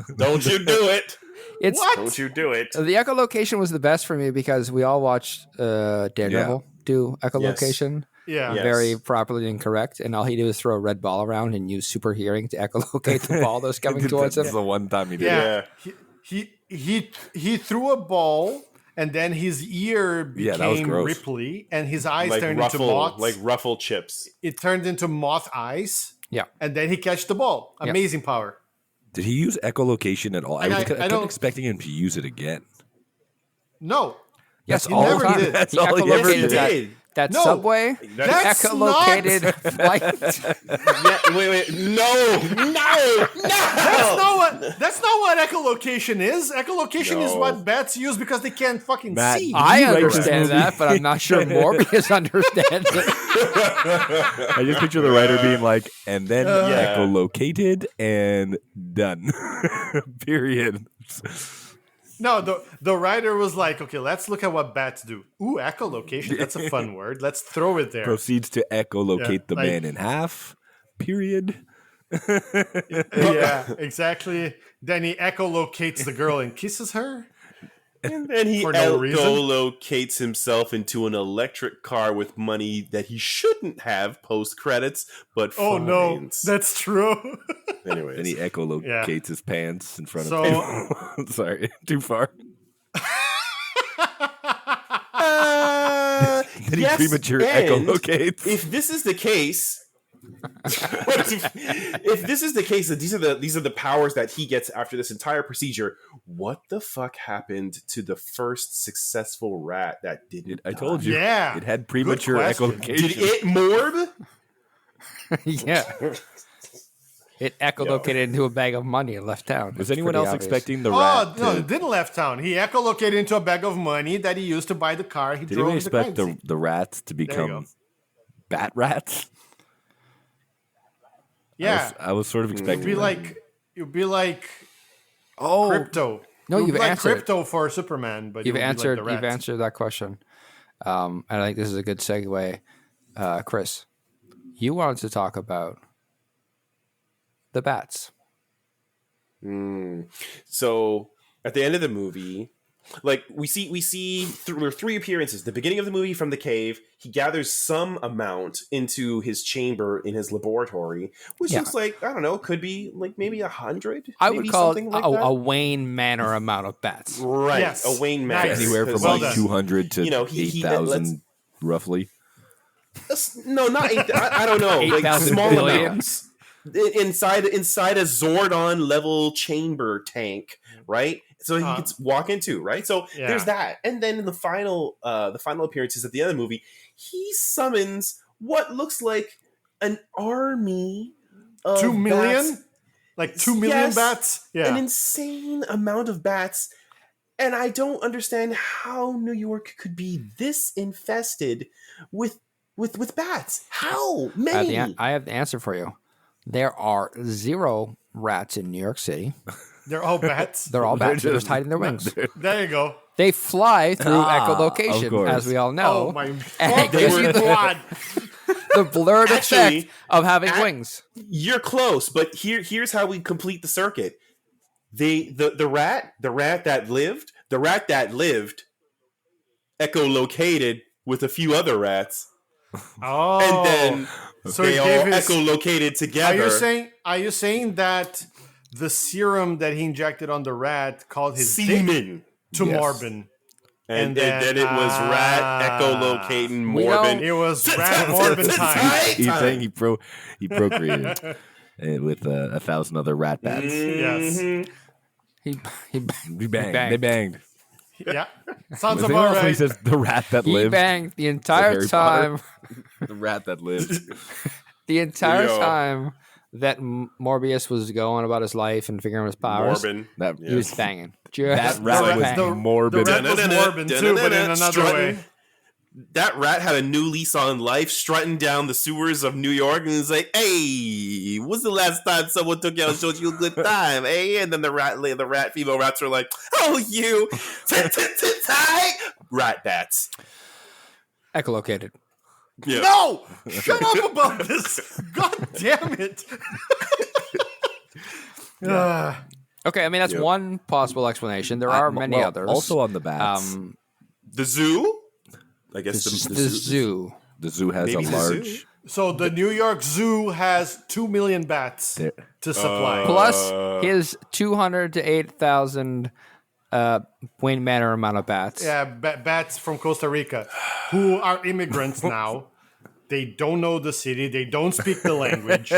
shit. Don't you do it. It's What? Don't you do it. the echolocation was the best for me because we all watched Daredevil do echolocation. Yeah. Yes. Very properly and correct, and all he did was throw a red ball around and use super hearing to echolocate the ball that was coming towards him. That's the one time he did Yeah. it. He threw a ball, and then his ear Yeah, that was became gross. Ripley, and his eyes Like turned into moths. ruffle chips. It turned into moth eyes, Yeah, and then he catch the ball. Yeah. Amazing power. Did he use echolocation at all? I And I kept don't- expecting him to use it again. No, yes, He all never the time. did. That's He all he ever echolocated did. that No. subway. That's Echolocated flight. Yeah, wait. No. That's not what echolocation is. Echolocation is No. what bats use because they can't fucking Matt, see. I you write this understand movie? that, but I'm not sure Morbius understands it. I just picture the writer being like, and then Yeah. echolocated and done. Period. No, the writer was like, okay, let's look at what bats do. Ooh, echolocation. That's a fun word. Let's throw it there. Proceeds to echolocate Yeah, the like- man in half. Period. Yeah, exactly. Then he echolocates the girl and kisses her. And then he For no reason? echolocates himself into an electric car with money that he shouldn't have post credits, but Oh no, finds. that's true. Anyways. And he echolocates his pants in front So- of people. Sorry, too far. Then he Yes, premature and echolocates. If this is the case, if this is the case that these are the powers that he gets after this entire procedure, what the fuck happened to the first successful rat that didn't? I told die? you. Yeah. It had premature Good question. echolocation. Did it morb? Yeah. It echolocated into a bag of money and left town. Was It's anyone pretty else obvious. expecting the Oh rat no, to... it didn't left town. He echolocated into a bag of money that he used to buy the car. He Did drove anyone the crime expect scene. the rats to There you go. become bat rats? Yeah, I was sort of expecting you'd be like oh, crypto. No, You'd you've be like answered it. crypto for Superman, but You've you would be answered. Like the You've rats. answered that question. And I think this is a good segue. Chris, you wanted to talk about the bats. So at the end of the movie, like we see there are three appearances. The beginning of the movie from the cave, he gathers some amount into his chamber in his laboratory, which Yeah. looks like, I don't know, could be like maybe 100. I would call it something like a that. Wayne Manor amount of bats. Right, Yes. a Wayne Manor. Nice. anywhere from Well like done. 200 to You know, he- 8,000, roughly. No, not 8. I don't know. Like 8,000 small billion? amounts. Inside a Zordon level chamber tank, right? So he Uh-huh. could walk into, right? So Yeah. there's that. And then in the final appearances at the end of the movie, he summons what looks like an army of 2 million, bats. like 2 million Yes. bats. Yeah, An insane amount of bats. And I don't understand how New York could be this infested with bats. How many? I have the answer for you. There are 0 rats in New York City. they're all bats. They're all bats. They're just hiding their wings. There you go. They fly through of echolocation, course. as we all know. Oh my And fucking they were- god! the blurred Actually, effect of having at- wings. You're close, but here's how we complete the circuit. The rat that lived echolocated with a few other rats, Oh, and then so they he all gave his. echolocated together. Are you saying that the serum that he injected on the rat called his dick semen? to Yes. Morbin? And then- then it was rat echolocating We Morbin. It was rat Morbin time. He's saying he procreated with 1,000 other rat bats. Yes. He They banged. They banged. Yeah, sounds Was anyone about else when he right. says the rat that he lived? banged the entire Harry Potter? time. The rat that lived. The entire Yo. time that Morbius was going about his life and figuring out his powers, Morbin. That, he was banging. Just that rat was banging. the morbid. rat was Morbin too, but in another way. that rat had a new lease on life, strutting down the sewers of New York, and he's like, "Hey, when's the last time someone took you out and showed you a good time, eh?" And then the female rats are like, "Oh, you, rat bats." Echolocated. Yeah. No! Shut up about this! God damn it! Okay, I mean that's one possible explanation. There are many others. Also on the bats. The zoo? I guess the zoo. The zoo has Maybe a the large. zoo? So the New York Zoo has 2 million bats to supply. Plus his 200 to 8,000 Wayne Manor amount of bats. Yeah, bats from Costa Rica who are immigrants now. They don't know the city. They don't speak the language.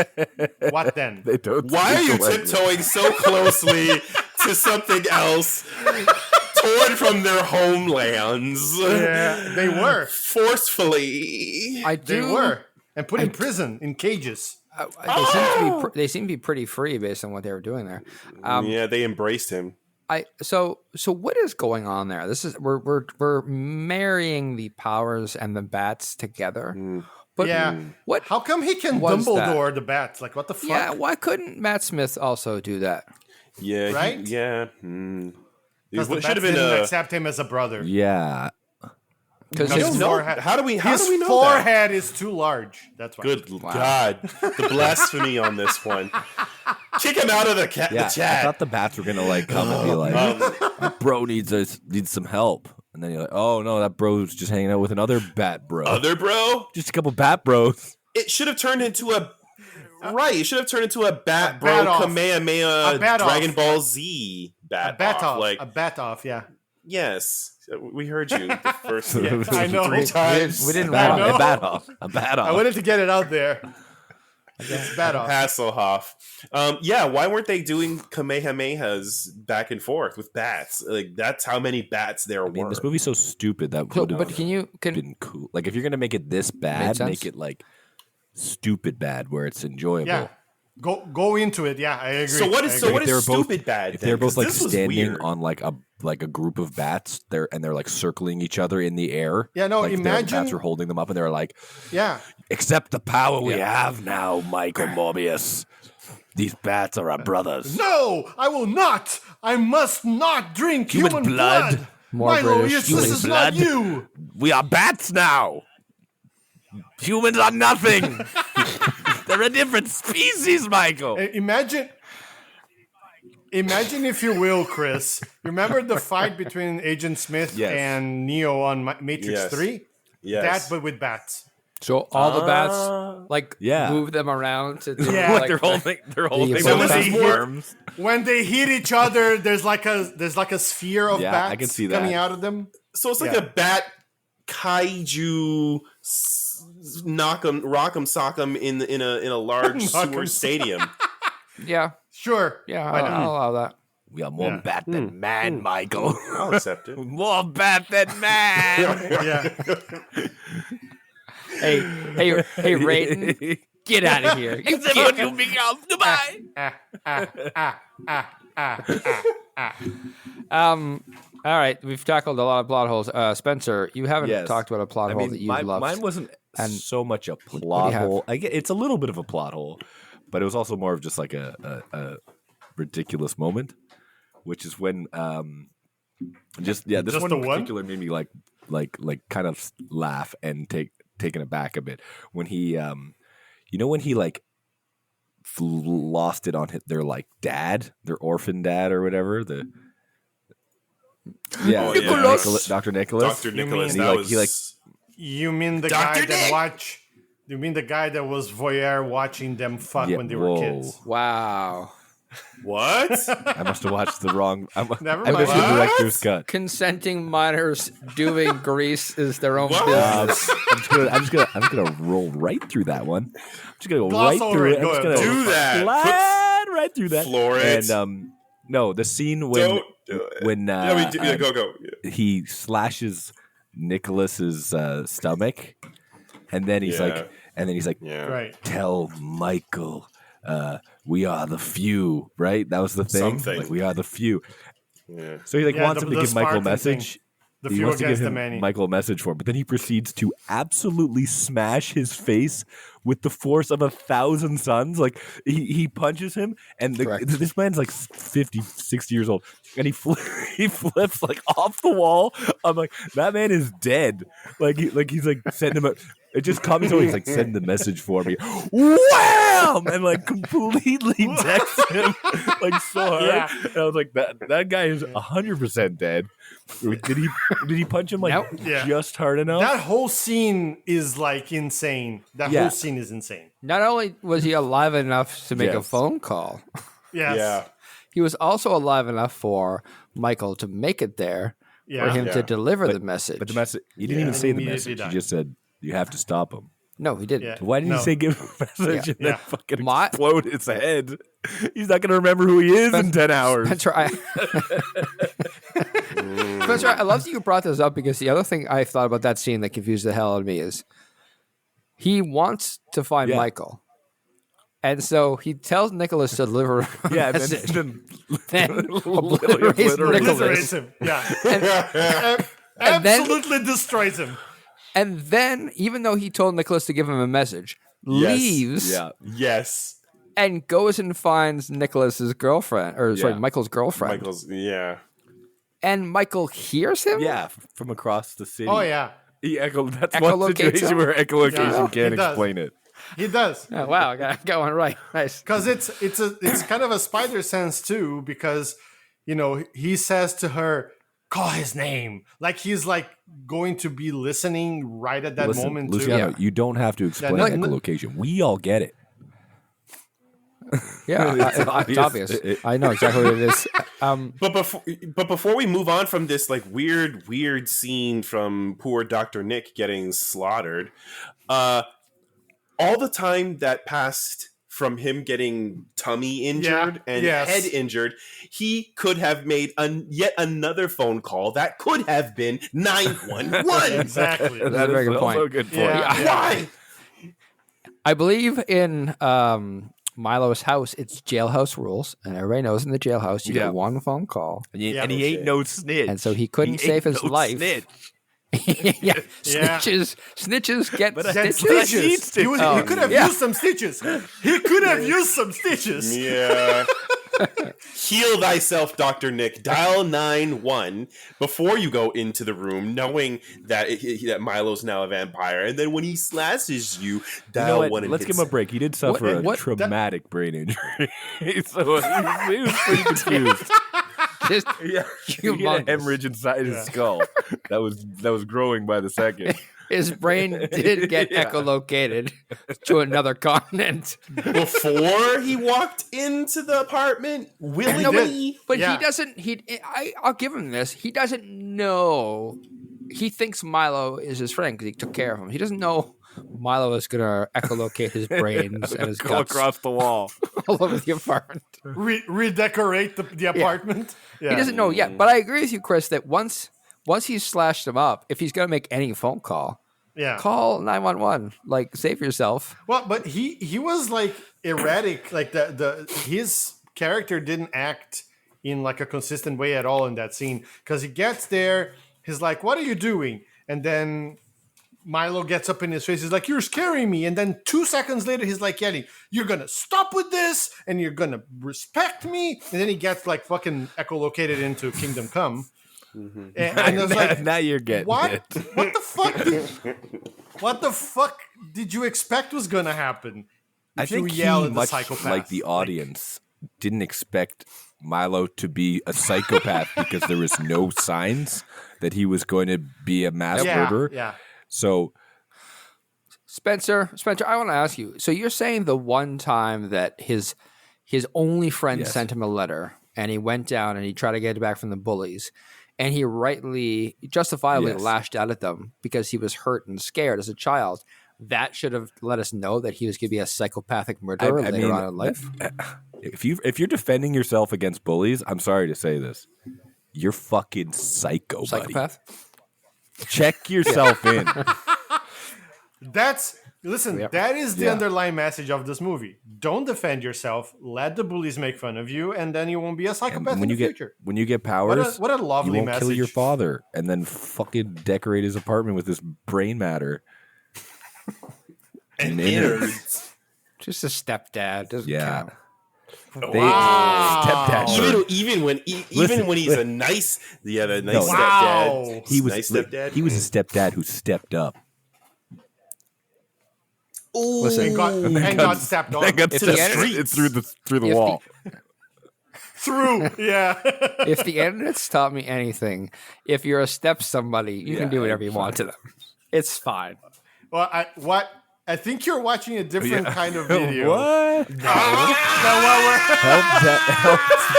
What then? They don't Why are speak you the language. tiptoeing so closely to something else, torn from their homelands? Yeah, they were. Forcefully. They were. And put in prison, in cages. They seem to be pretty free based on what they were doing there. Yeah, they embraced him. So what is going on there? This is we're marrying the powers and the bats together. But what? How come he can was Dumbledore the bats? Like, what the fuck? Yeah, why couldn't Matt Smith also do that? Yeah, Right? It Because the should bats have been didn't accept him as a brother. Yeah. Because His his forehead- How do we His know that? forehead is too large. That's why. Good God, the blasphemy on this one. Kick him out of the Yeah, I chat. thought the bats were gonna like come and be like, "Bro needs some help," and then you're like, "Oh no, that bro's just hanging out with another bat bro." Other bro? Just a couple bat bros. It should have turned into a It should have turned into a bat A bro bat off. Kamehameha A bat Dragon off. Ball Z bat A bat off. Like A bat off, yeah. yes, we heard you the first I know. 3 times. we didn't I want know. A bat off. A bat I off. wanted to get it out there. It's bat off. Hasselhoff. Why weren't they doing Kamehamehas back and forth with bats? Like that's how many bats there I mean, were. this movie's so stupid that So, would but have can been cool. Like if you're gonna make it this bad, sense. make it like stupid bad where it's enjoyable. Yeah. Go into it. Yeah, I agree. So what is Like, if they're both- stupid bad? If they're both like this was standing weird. on like a group of bats, they're like circling each other in the air. Yeah, no, like the imagine- bats are holding them up, and they're like, Yeah. "Accept the power we have now, Michael Morbius. These bats are our brothers." No, I will not. I must not drink Human human blood. blood. More Milo, British. this Human is blood. not you. We are bats now. Humans are nothing. They're a different species, Michael. Imagine, if you will, Chris. Remember the fight between Agent Smith Yes. and Neo on Matrix Yes. 3? Yes. That, but with bats. So all the bats Yeah. move them around to Yeah. Like they're holding So with this is his more- arms. When they hit each other, there's like a sphere of Yeah, bats I can see that. coming out of them. So it's like Yeah. a bat kaiju knock 'em, rock 'em, sock 'em in a large Knock 'em, sewer sock stadium. Yeah, Sure. yeah, Why not? I'll allow that. We are more bat than man, Michael. I'll accept it. More bat than man. Yeah. Hey, Raiden, get out of here. You Except can't. when you become goodbye. All right, we've tackled a lot of plot holes. Spencer, you haven't Yes. talked about a plot hole that you loved. mine wasn't And so much a do plot you have? hole. It's a little bit of a plot hole, but it was also more of just like a ridiculous moment, which is when this Just one the in one? particular made me like kind of laugh and taken aback a bit when he when he like lost it on their like dad, their orphan dad or whatever. Nicholas. Dr. Nicholas. Dr. Nicholas, He that like- he, like- was You mean the Dr. guy that Nick! watch? You mean the guy that was voyeur watching them fuck Yeah, when they were whoa. kids? Wow. what? I must have watched the wrong. Never I mind. missed the What? director's cut. Consenting minors doing grease is their own What? business. I'm just gonna roll right through that one. I'm just gonna go Gloss right over through it. it. I'm Go just ahead. gonna Do that. slide right through that. Floor it. And no, the scene when Don't do it. when Go. he slashes Nicholas's stomach, and then he's Yeah. like, Yeah. Right. tell Michael, we are the few, right? That was the thing. Something. Like, we are the few. Yeah. So he like Yeah, wants the- him to the give Michael a Spartan thing. message, The he few wants to against give the him many. Michael a message for him, but then he proceeds to absolutely smash his face with the force of 1,000 suns. Like he punches him, and Correct. this man's like 50, 60 years old, and he flips like off the wall. I'm like, that man is dead. He's like sending him a. It just caught me so he's like, send the message for me. Wham! And like completely decks him like so hard. Yeah. And I was like, that guy is 100% dead. Did he punch him like Nope. Yeah. just hard enough? That whole scene is like insane. That Yeah. whole scene is insane. Not only was he alive enough to make a Yes. phone call, Yes. Yeah. he was also alive enough for Michael to make it there Yeah. for him to Yeah. deliver the message. But the message, he didn't Yeah. even say the Immediately message. died. He just said, you have to stop him. No, he didn't. Yeah. Why didn't No. he say give him a message Yeah. and then Yeah. fucking My- explode his head? He's not going to remember who he is in 10 hours. Spencer, Spencer, I love that you brought this up because the other thing I thought about that scene that confused the hell out of me is he wants to find Yeah. Michael. And so he tells Nicholas to deliver a Yeah, and message. then Then literally obliterates Obliterates Nicholas. him. Yeah. And then- Absolutely destroys him. And then, even though he told Nicholas to give him a message, Yes. leaves yeah. Yes. and goes and finds Nicholas's girlfriend, or sorry, Yeah. Michael's girlfriend. Yeah. And Michael hears him? Yeah, from across the city. Oh yeah. That's one Echolocates situation him? where echolocation Yeah, can't he does. explain it. He does. Oh, wow, I got one right. Nice. Because it's kind of a spider sense too, because he says to her, call his name. Like he's like going to be listening right at that Listen, moment Luciano, too. you don't have to explain no, echolocation. We all get it. Yeah, It's it's obvious. obvious. I know exactly what it is. But before we move on from this like weird scene from poor Dr. Nick getting slaughtered, all the time that passed from him getting tummy injured and yes. head injured, he could have made yet another phone call that could have been 911. Exactly. That's a very good also point. a good point. Yeah. Why? I believe in Milo's house, it's jailhouse rules, and everybody knows in the jailhouse you Yeah. get one phone call, And, Yeah. he ain't no snitch. and so he couldn't He save ain't his no life. snitch. Yeah, snitches get But I- Get stitches. stitches. He, Oh, he could have yeah. used some stitches. He could have used some stitches. Yeah. Heal thyself, Dr. Nick. Dial 911 before you go into the room, knowing that that Milo's now a vampire. And then when he slashes you, You dial know what? 1 and Let's hit give him a break. He did suffer what- a traumatic brain injury. So he was pretty confused. Just Yeah, he had a humongous. hemorrhage inside his skull that was growing by the second. His brain did get echolocated to another continent. before he walked into the apartment willingly. No, did. but Yeah. he doesn't. I'll give him this. He doesn't know. He thinks Milo is his friend because he took care of him. He doesn't know Milo is gonna echolocate his brains and his Go guts across the wall. all over the apartment. Redecorate the apartment. Yeah. He doesn't know yet. But I agree with you, Chris, that once he's slashed him up, if he's gonna make any phone call, Yeah. call 911. Like, save yourself. Well, but he was like erratic. Like his character didn't act in like a consistent way at all in that scene, because he gets there, he's like, "What are you doing?" And then Milo gets up in his face. He's like, "You're scaring me." And then 2 seconds later, he's like yelling, "You're gonna stop with this, and you're gonna respect me." And then he gets like fucking echolocated into Kingdom Come. And I was like, now you're getting what? it. What the fuck did you expect was gonna happen? I If you think yell he, at the much psychopath, like the audience, didn't expect Milo to be a psychopath because there was no signs that he was going to be a mass murderer. Yeah. So Spencer, I want to ask you. So you're saying the one time that his only friend Yes. sent him a letter, and he went down and he tried to get it back from the bullies, and he justifiably Yes. lashed out at them because he was hurt and scared as a child. That should have let us know that he was going to be a psychopathic murderer later on in life. if you're defending yourself against bullies, I'm sorry to say this, you're fucking psycho, buddy. Psychopath. Check yourself in. That's Listen, Yep. that is the Yeah. underlying message of this movie. Don't defend yourself. Let the bullies make fun of you, and then you won't be a psychopath And in the future. when you get powers, What a lovely you won't message. kill your father and then fucking decorate his apartment with this brain matter. And innards. innards. Just a stepdad doesn't Yeah. count. They Wow. stepdad. Even when Listen, he's a nice, nice No, stepdad. Wow. He was nice stepdad. He was a stepdad who stepped up. Ooh. Listen, and got stepped on. Got If to the the edit- street through the if wall. Through, yeah. If the internet's taught me anything, if you're a step somebody, you can Yeah, do whatever you want to them. It's fine. Well, I think you're watching a different kind of video. What? Help,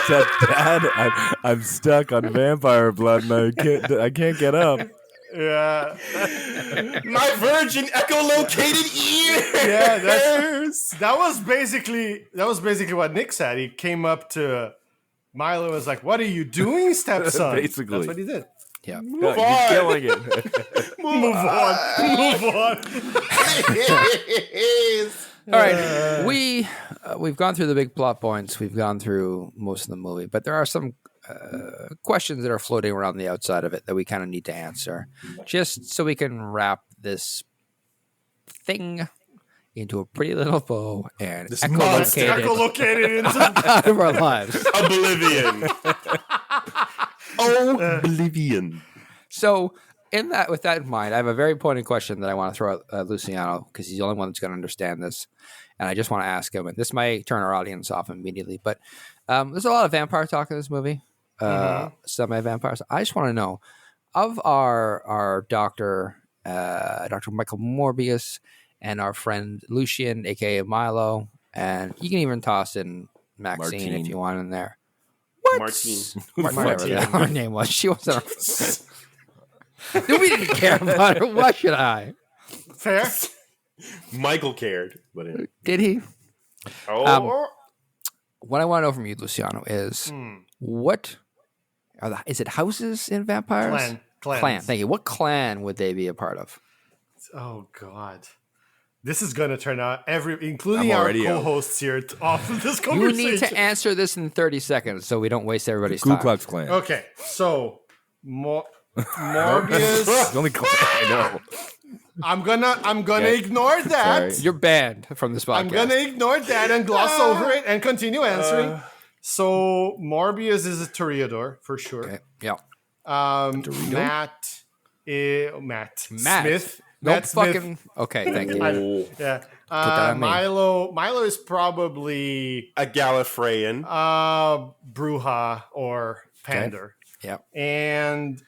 stepdad! I'm stuck on vampire blood, and I can't get up. Yeah, My virgin echolocated ears. yeah. That was basically what Nick said. He came up to Milo and was like, "What are you doing, stepson?" Basically. That's what he did. Yeah. You're killing it. Move on. All right. We've gone through the big plot points. We've gone through most of the movie, but there are some questions that are floating around the outside of it that we kind of need to answer, just so we can wrap this thing into a pretty little bow and monster. Echolocated into out of our lives. Oblivion. Oblivion. So, with that in mind, I have a very pointed question that I want to throw at Luciano because he's the only one that's going to understand this, and I just want to ask him. And this might turn our audience off immediately, but there's a lot of vampire talk in this movie. Semi-vampires. I just want to know, of our doctor, Dr. Michael Morbius, and our friend Lucian, aka Milo, and you can even toss in Maxine Martine. if you want in there. What? Martine. Whatever the hell her name was. She wasn't. We didn't care about her. Why should I? fair. Michael cared, but Did he? oh, What I want to know from you, Luciano, is what is it houses in vampires? Clan. Thank you. What clan would they be a part of? Oh God. This is gonna turn out including I'm our already out. co-hosts here off of this You conversation. need to answer this in 30 seconds so we don't waste everybody's Ku time. Klux Klan. Okay, so Morbius. The only Klan I know. I'm gonna Okay. ignore that. Sorry. You're banned from this podcast. I'm gonna ignore that and gloss over it and continue answering. So Morbius is a Toreador for sure. Okay. Yeah. Dorito? Matt Matt. Smith. No Matt Smith. fucking. Okay. Thank you. oh. Yeah. that on me. Milo is probably A Gallifreyan. Bruja or Pander. Yeah. And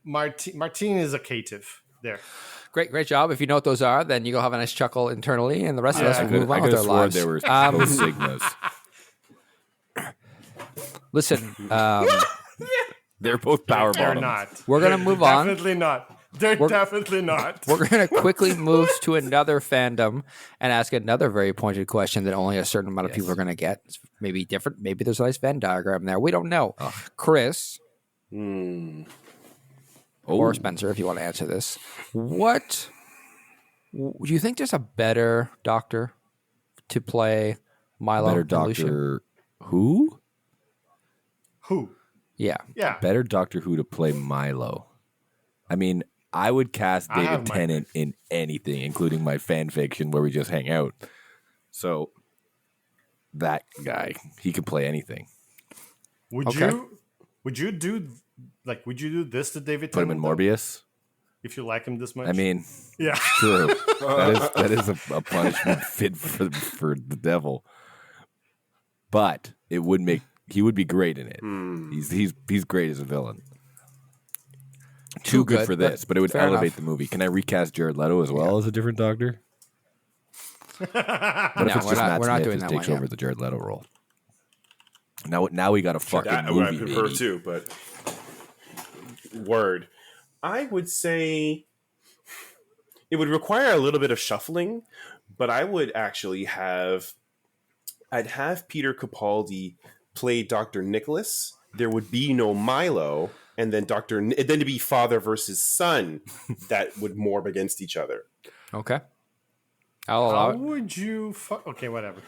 Martine is a cative there. Great job. If you know what those are, then you go have a nice chuckle internally, and the rest of us Yeah. will move on I with could our have sworn lives. there were both Sigmas. Listen, They're both power They're bottoms. not. We're gonna They're move on. Definitely not. They're definitely not. we're going to quickly move to another fandom and ask another very pointed question that only a certain amount of people are going to get. It's maybe different. Maybe there's a nice Venn diagram there. We don't know. Chris Hmm. or Spencer, if you want to answer this, what do you think? There's a better doctor to play Milo? Better than Lucian? Doctor Who? Who? Yeah. Yeah. Better Doctor Who to play Milo. I mean, I would cast I have David my- Tennant in anything, including my fan fiction where we just hang out. So that guy, he can play anything. Would Okay. you do this to David Put him in Tennant, though? Morbius. If you like him this much? I mean, yeah. true. that is a punishment fit for the devil. But it would make he would be great in it. He's great as a villain. Too good for this, but it would fair elevate enough. the movie. Can I recast Jared Leto as well as a different doctor? What if No, it's we're just not- Matt we're not Smith doing who that takes one over yet. the Jared Leto role? Now we got a fucking That I movie, prefer baby. too, but word. I would say it would require a little bit of shuffling, but I would actually I'd have Peter Capaldi play Dr. Nicholas. There would be no Milo, and then then to be father versus son that would morb against each other. Okay. I'll allow How it. would you? Okay, whatever.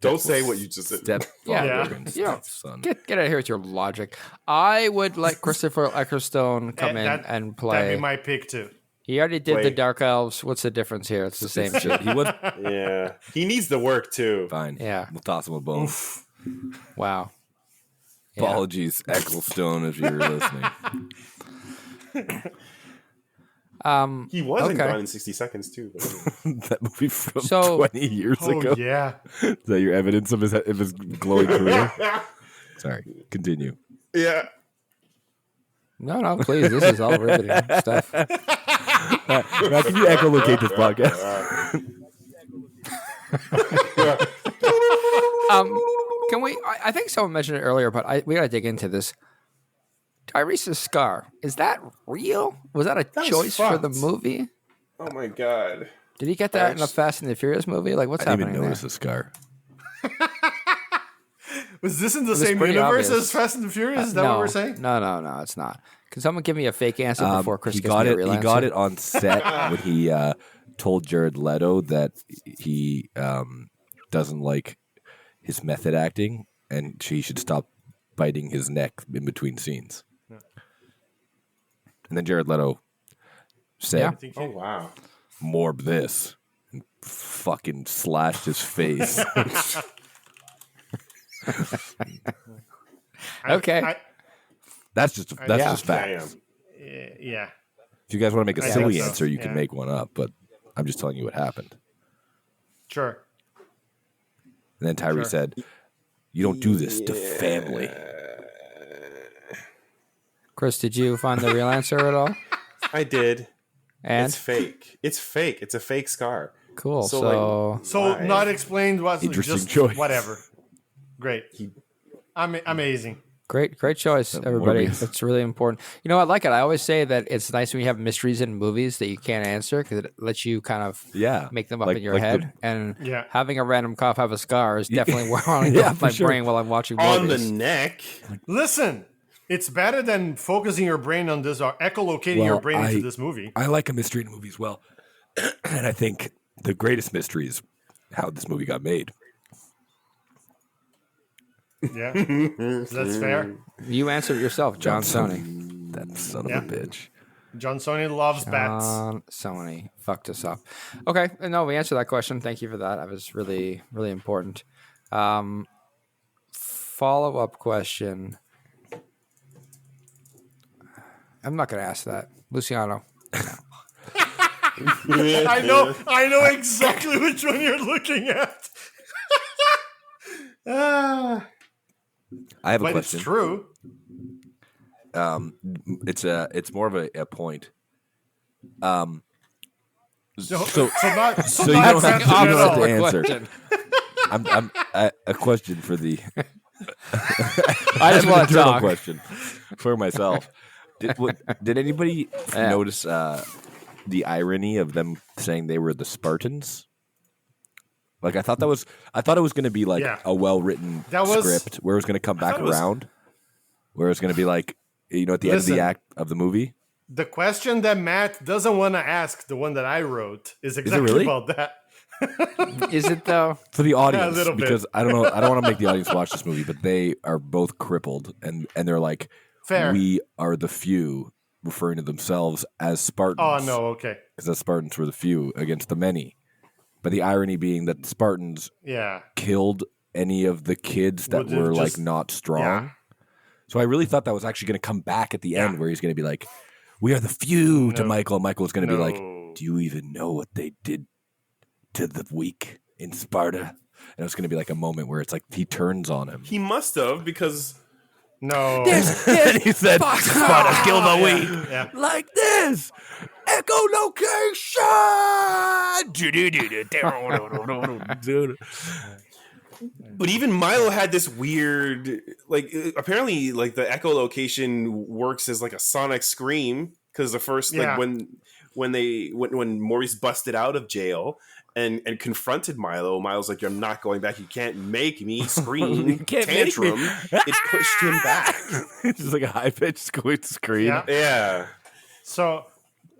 Don't say what you just said. Stepfather Yeah. and Yeah. stepson. Get out of here with your logic. I would let Christopher Ecclestone come in That- and That'd play. be my pick too. He already did the Play. Dark Elves. What's the difference here? It's the same shit. He was Yeah, he needs the work too. fine. Yeah. We'll toss him a bone. Wow. Yeah. Apologies, Ecclestone, if you're listening. He was in Okay. Gone in 60 Seconds too. But That movie from So- 20 years Oh ago. yeah. Is that your evidence of his glowing career? Sorry, continue. yeah. No, please. This is all riveting stuff. Now, can you echolocate this podcast? Can we? I think someone mentioned it earlier, but we got to dig into this. Tyrese's scar, is that real? Was that a was choice for the fucked. movie? Oh my god. Did he get that in a Fast and the Furious movie? Like, what's I didn't happening even notice there? a scar. Was this in the same pretty universe obvious. as Fast and the Furious? Is that no, what we're saying? No, it's not. Can someone give me a fake answer before Chris He gives got me a it. real He answer? got it on set when he told Jared Leto that he doesn't like his method acting, and he should stop biting his neck in between scenes. And then Jared Leto said, Yeah. I think Oh wow. "Morb this," and fucking slashed his face. Okay. That's just Yeah. fact. Yeah. If you guys want to make a I silly think so, answer, you can yeah. make one up, but I'm just telling you what happened. Sure. And then Tyree Sure. said, "You don't do this to family." Chris, did you find the real answer at all? I did. And It's fake. It's fake. It's a fake scar. cool. So, So, So Why? not explained was Interesting just choice. whatever. Great. Amazing. great choice, everybody. Morbius. That's really important. You know, I like it. I always say that it's nice when you have mysteries in movies that you can't answer because it lets you kind of Yeah, make them up Like- in your like the- head. And Yeah. having a random cop have a scar is definitely where I want to Yeah, go with for my sure. brain while I'm watching On the Morbius. neck. Listen, it's better than focusing your brain on this or echolocating your Well, brain into I- this movie. I like a mystery in movies well, and I think the greatest mystery is how this movie got made. Yeah. That's fair. You answered yourself, John Sony. That son Yeah. of a bitch. John Sony loves bats. John Sony fucked us up. Okay, no, we answered that question. Thank you for that. That was really, really important. Follow-up question. I'm not going to ask that. Luciano. I know exactly which one you're looking at. I have a But question. it's true. It's more of a point. So So not so you not don't have sensitive to, you at don't have all. to answer. Question. A question for the. I just an want to internal talk. question for myself. Did anybody Yeah. notice the irony of them saying they were the Spartans? Like I thought it was going to be like Yeah. a well written That was- script where it was going to come back thought it was- around, where it's going to be like at the end of Listen. the act of the movie. The question that Matt doesn't want to ask, the one that I wrote, is exactly really? about that. Is it though? For the audience, little bit. because I don't want to make the audience watch this movie, but they are both crippled, and they're like, Fair. we are the few, referring to themselves as Spartans. Oh no, okay. because the Spartans were the few against the many. But the irony being that the Spartans Yeah. killed any of the kids that Would have were just- like not strong. Yeah. So I really thought that was actually going to come back at the end, Yeah. where he's going to be like, "We are the few" to No. Michael. And Michael was going to be like, No. "Do you even know what they did to the weak in Sparta?" And it was going to be like a moment where it's like he turns on him. He must have because No. And he said, "Sparta kill the weak Yeah. like this." Echolocation. But even Milo had this weird, like, apparently, like, the echolocation works as like a sonic scream because the first, Yeah. like, when Maurice busted out of jail and confronted Milo, Milo's like, "I'm not going back. You can't make me scream." You can't make me. tantrum. It pushed him back. It's just like a high pitched scream. Yeah. Yeah, So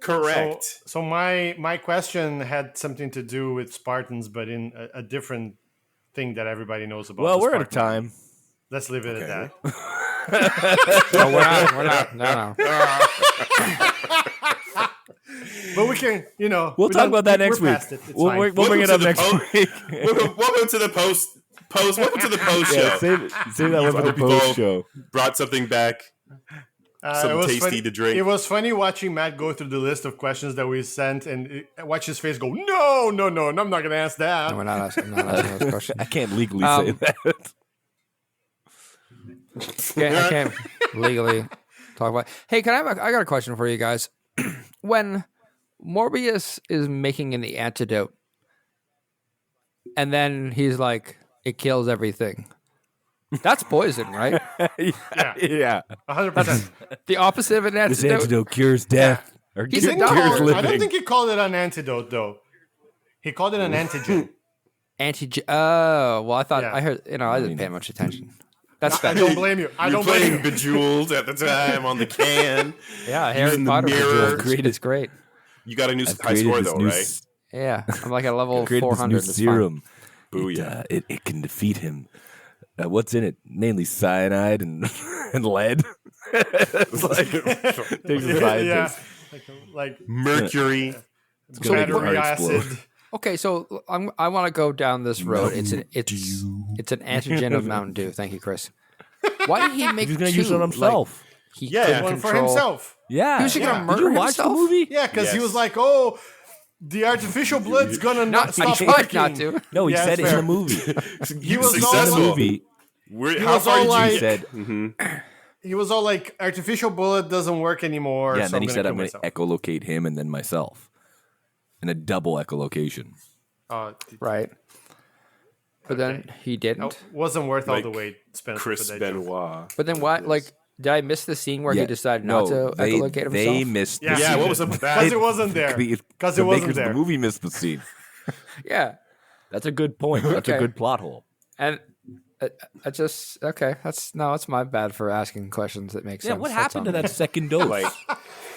Correct. So my question had something to do with Spartans, but in a different thing that everybody knows about. Well, the we're out of Spartan. time. Let's leave it Okay. at No, we're not. No. that. But we can, We'll talk about that next we're week. past it. It's We'll fine. bring it up next week. Welcome to the post. Welcome to the post show. Yeah, save that one for the Hope you post all show. Brought something back. It Something was tasty funny- to drink. It was funny watching Matt go through the list of questions that we sent and watch his face go, no, I'm not going to ask that. No, we're not asking those questions. I can't legally say that. I can't legally talk about. Hey, I got a question for you guys. When Morbius is making an antidote, and then he's like, "It kills everything." That's poison, right? Yeah. 100%. The opposite of an This antidote. antidote cures death. Or He cures said no. I living. don't think he called it an antidote, though. He called it an antigen. Oh, well, I thought Yeah. I heard. I didn't pay much attention. That's I fair. don't blame you. I You're don't blame playing you. Bejeweled at the time on the can. Yeah, Harry Using the Potter. mirror. Great. It's great. You got a new I've high score created this though, new right? Yeah, I'm like at level created this 400. new It's fine. serum. Booyah. It can defeat him. What's in it? Mainly cyanide and and lead. It's like takes a scientist. Like Mercury. gonna make your battery heart explode. acid. Okay, so I want to go down this road. It's an antigen of Mountain Dew. Thank you, Chris. Why did he make? He's gonna two? use it on himself. Like, he Yeah. couldn't One for control- himself. Yeah. He was gonna Did murder you watch himself? the movie? Yeah, because he Yes. was like, "Oh, the artificial blood's gonna not He stop tried working." not to. No, he Yeah, said it that's in the fair. movie. He was In the successful. movie, How was far all did like- you he get? said, He was all like, "Artificial blood doesn't work anymore." yeah, so and then he I'm said, gonna I'm going kill to myself. echolocate him and then myself. In a double echolocation. Right. But then he didn't. It wasn't worth all Like the weight spent Chris for that joke. Benoit. But then why? Like, did I miss the scene where he decided not to they, echolocate himself? They missed the Yeah. Yeah, scene. what was up with that? Because it wasn't there. Because it the wasn't makers there. of the movie missed the scene. Yeah, That's a good point. That's a Okay. good plot hole. and I just okay. That's my bad for asking questions that make sense. Yeah, what That's happened to on me. that second dose? Like,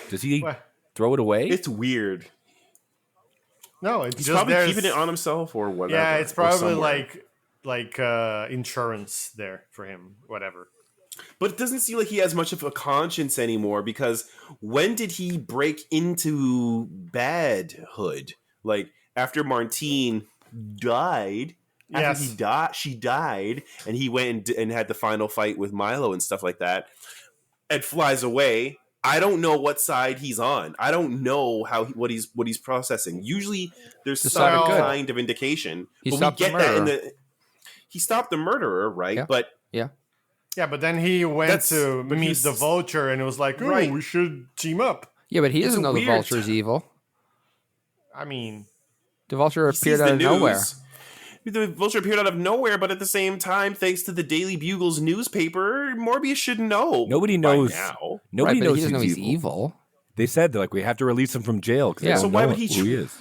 Does he What? throw it away? it's weird. No, it's He's just probably there's- keeping it on himself or whatever. Yeah, it's or probably somewhere. like insurance there for him. Whatever. But it doesn't seem like he has much of a conscience anymore because when did he break into badhood? Like after Martine died, after Yes. she died, and he went and had the final fight with Milo and stuff like that, and flies away. I don't know what side he's on. I don't know what he's processing. Usually, there's The some side of good. kind of indication. He but we stopped the get that in murderer. the. He stopped the murderer, right? Yeah. But Yeah, but then he went That's- to but meet he's- the vulture, and it was like, "Oh, Right. we should team up." Yeah, but he doesn't know the weird vulture's evil. I mean, The vulture he sees appeared out the of nowhere. news. The vulture appeared out of nowhere, but at the same time, thanks to the Daily Bugle's newspaper, Morbius should know. Nobody by knows. now. Nobody Right, but knows he doesn't know he's he's evil. evil. They said like we have to release him from jail because Yeah. yeah, So why know would he who he is.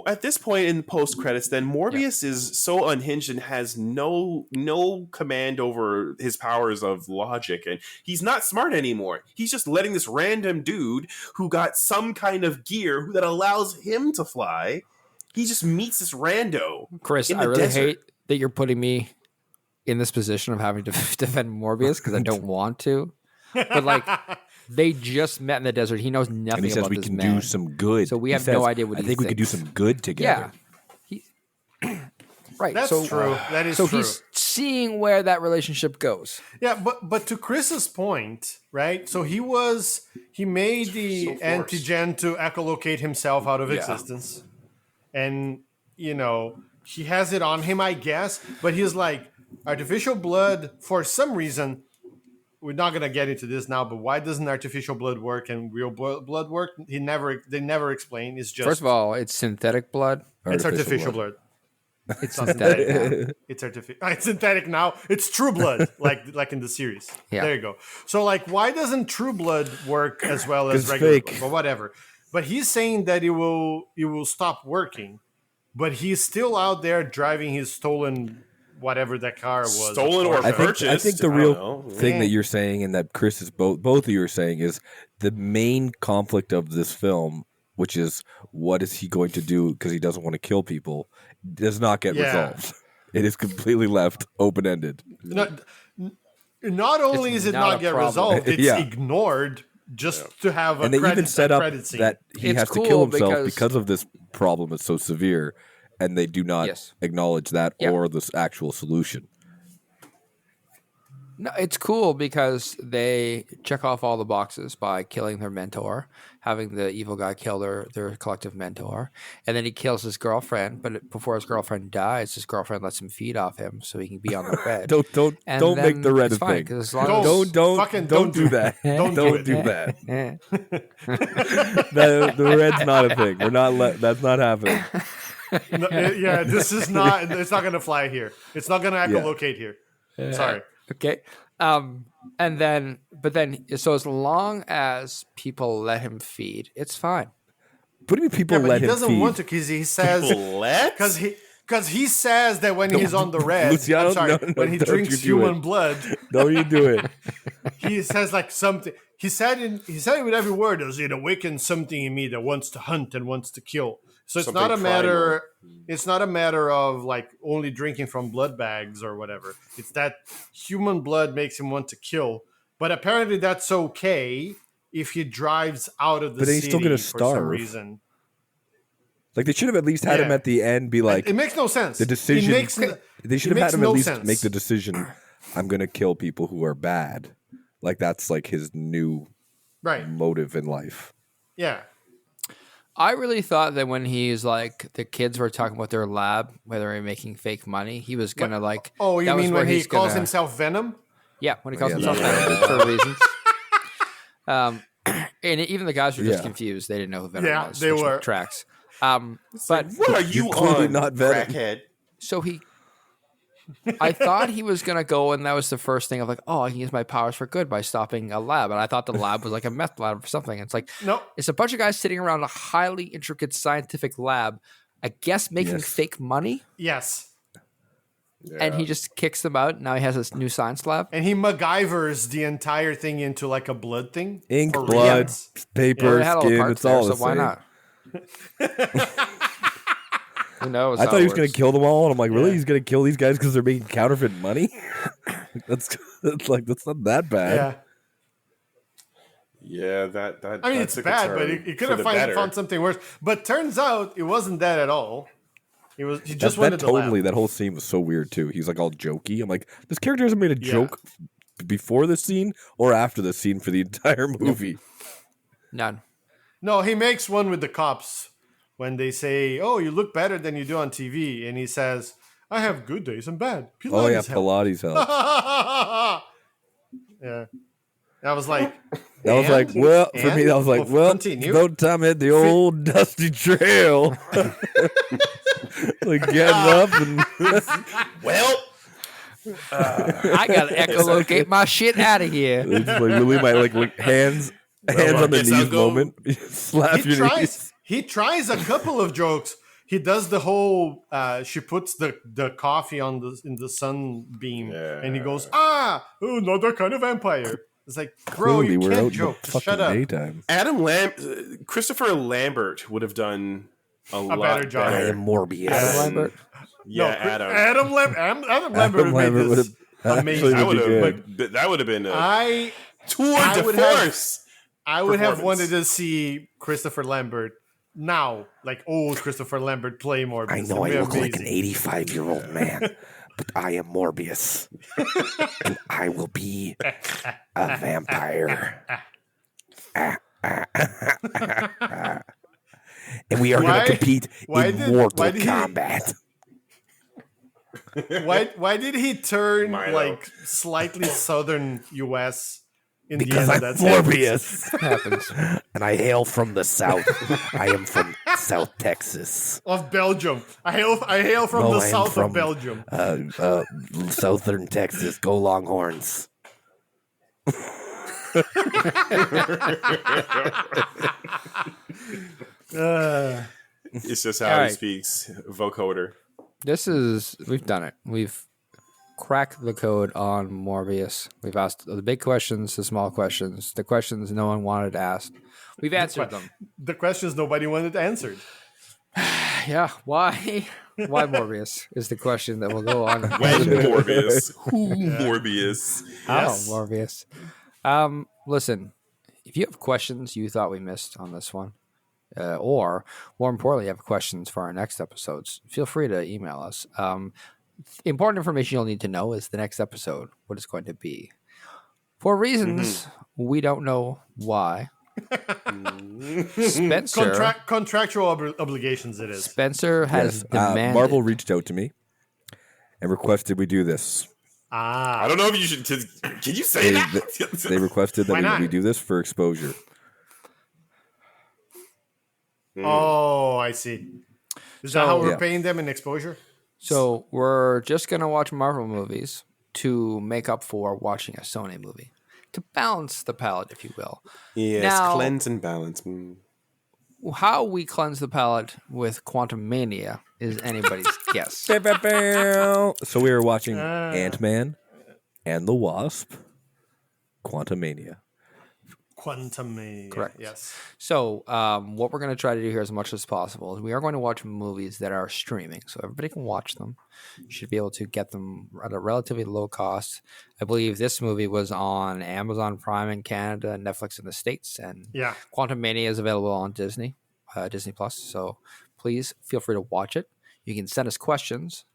At this point in post credits, then Morbius is so unhinged and has no command over his powers of logic, and he's not smart anymore. He's just letting this random dude who got some kind of gear that allows him to fly. He just meets this rando. Chris, in I the really desert. hate that you're putting me in this position of having to defend Morbius because I don't want to. But like, they just met in the desert. He knows nothing And he says about we this can man. do some good. So we He have no says, idea what I he think we could do thinks. some good together. Yeah. Right. that's so, true. That is so true. he's seeing where that relationship goes. But to Chris's point, right? So he made the So forced. antigen to echolocate himself out of Yeah. existence, and he has it on him, I guess. But he's like, artificial blood for some reason. We're not gonna get into this now, but why doesn't artificial blood work and real blood work? They never explain. It's just First of all, it's synthetic blood. it's artificial blood. It's not synthetic. synthetic. It's artificial. It's synthetic now. It's true blood, like in the series. Yeah. There you go. So like, why doesn't true blood work as well as It's regular fake. blood? But whatever. But he's saying that it will stop working, but he's still out there driving his stolen whatever that car was. Stolen or I purchased. think the I don't real know. thing that you're saying, and that Chris is both of you are saying, is the main conflict of this film, which is what is he going to do because he doesn't want to kill people, does not get resolved. It is completely left open ended. Not only It's is it not not a get problem. resolved, it's Yeah. ignored just to have a And they even credit, set a up credit scene. that he It's has to cool kill himself because- because of this problem. It's so severe, and they do not Yes. acknowledge that Yeah. or the actual solution. No, it's cool because they check off all the boxes by killing their mentor, having the evil guy kill their collective mentor, and then he kills his girlfriend. But before his girlfriend dies, his girlfriend lets him feed off him so he can be on the red. Don't And make then the red it's a fine, thing. 'cause as long as- Don't do that. Don't do that. The red's not a thing. We're not. That's not happening. No, this is not. It's not going to fly here. It's not going to echolocate here. Sorry. Okay. So as long as people let him feed, it's fine. What do you mean people Yeah, but let he him doesn't feed? want to because he says Let? because he says that when he's on the red, Luciano, I'm sorry, no, when he don't drinks you do human it. blood, No, you do it. he says like something. He said it with every word. It awakens something in me that wants to hunt and wants to kill. So it's Something not a matter. primal. It's not a matter of like only drinking from blood bags or whatever. It's that human blood makes him want to kill. But apparently that's okay if he drives out of the But then he's city still gonna for some starve. reason. Like they should have at least had him Yeah. at the end be like It makes no sense. the decision. It makes, they should it have had makes him no at least sense. make the decision. I'm going to kill people who are bad. Like that's like his new right. motive in life. Yeah. I really thought that when he's like the kids were talking about their lab, whether they're making fake money, he was gonna like. Oh, you that was mean where when he he's calls gonna- himself Venom? Yeah, when he calls Yeah, himself that's Venom for reasons. And even the guys were just Yeah. confused; they didn't know who Venom Yeah, was. they which were. tracks. But What are you clearly on, not Venom. crackhead? so I thought he was gonna go, and that was the first thing of like, oh, I can use my powers for good by stopping a lab, and I thought the lab was like a meth lab or something. It's like No. it's a bunch of guys sitting around a highly intricate scientific lab, I guess making Yes. fake money, Yes. and he just kicks them out. Now he has this new science lab. And he MacGyvers the entire thing into like a blood thing. Ink, for blood, reasons. paper, They had all the skin. parts It's there, all so the why same. not? Who knows? I how thought it he was going to works. kill them all, and I'm like, really? Yeah. He's going to kill these guys because they're making counterfeit money? that's not that bad. Yeah. Yeah, that. I mean, that's it's a bad, concern but he could for have the better. found something worse. But turns out it wasn't that at all. He just That wanted the totally, lab. that whole scene was so weird too. He's like all jokey. I'm like, this character hasn't made a joke before this scene or after the scene for the entire movie. None. No, he makes one with the cops when they say, "Oh, you look better than you do on TV," and he says, "I have good days and bad." Pilates Oh yeah, help. Pilates help. Yeah, I was like, That was like, well, for me, that was like, well, continue. about time I hit the old dusty trail. Like getting up and Well, I gotta echolocate my shit out of here. it's like really my like hands on the guess I'll knees go. moment. Slap he your tries. knees. He tries a couple of jokes. He does the whole. She puts the coffee in the sunbeam, and he goes, another kind of vampire. It's like, bro, Clearly, you we're can't out joke. in the Just shut fucking up. daytime. Christopher Lambert would have done a lot better job. I am Morbius. Adam Lambert? Yeah, No, Adam. Adam Lambert Adam made Lambert this would've amazing. actually That would be have. That would have been a I tour I de would have- force. I would have performance. wanted to see Christopher Lambert now, like old Christopher Lambert play Morbius. I know It'd I be look like an amazing. 85-year-old man, but I am Morbius. And I will be a vampire. And we are going Why- to compete why in did- Mortal why did he- Kombat. Why did he turn Milo. like slightly southern US in Because the I'm end of that sentence? Morbius. Happens. And I hail from the south. I am from South Texas. Of Belgium. I hail from No, the I am south from- of Belgium. Southern Texas. Go Longhorns. It's just how All he right. speaks. Vocoder. We've done it. We've crack the code on Morbius. We've asked the big questions, the small questions, the questions no one wanted asked. We've answered them. The questions nobody wanted answered. Yeah, why? Why Morbius is the question that will go on. When Morbius? Who Morbius? Yes. Oh, Morbius. Listen, if you have questions you thought we missed on this one, or more importantly, you have questions for our next episodes, feel free to email us. Important information you'll need to know is the next episode, what it's going to be. For reasons we don't know why. Spencer, Contractual obligations it is. Spencer has demanded. Marvel reached out to me and requested we do this. I don't know if you should. Can you say that? They requested Why that not? we do this for exposure. Oh, I see. Is that how we're Yeah. paying them in exposure? So we're just going to watch Marvel movies to make up for watching a Sony movie. To balance the palate, if you will. Yes, Now- cleanse and balance. How we cleanse the palate with Quantum Mania is anybody's guess. So we were watching Ant-Man and the Wasp, Quantumania. Quantum. Correct. Yes. So what we're going to try to do here as much as possible is we are going to watch movies that are streaming. So everybody can watch them. You should be able to get them at a relatively low cost. I believe this movie was on Amazon Prime in Canada and Netflix in the States. And Yeah. Quantum Mania is available on Disney Plus. So please feel free to watch it. You can send us questions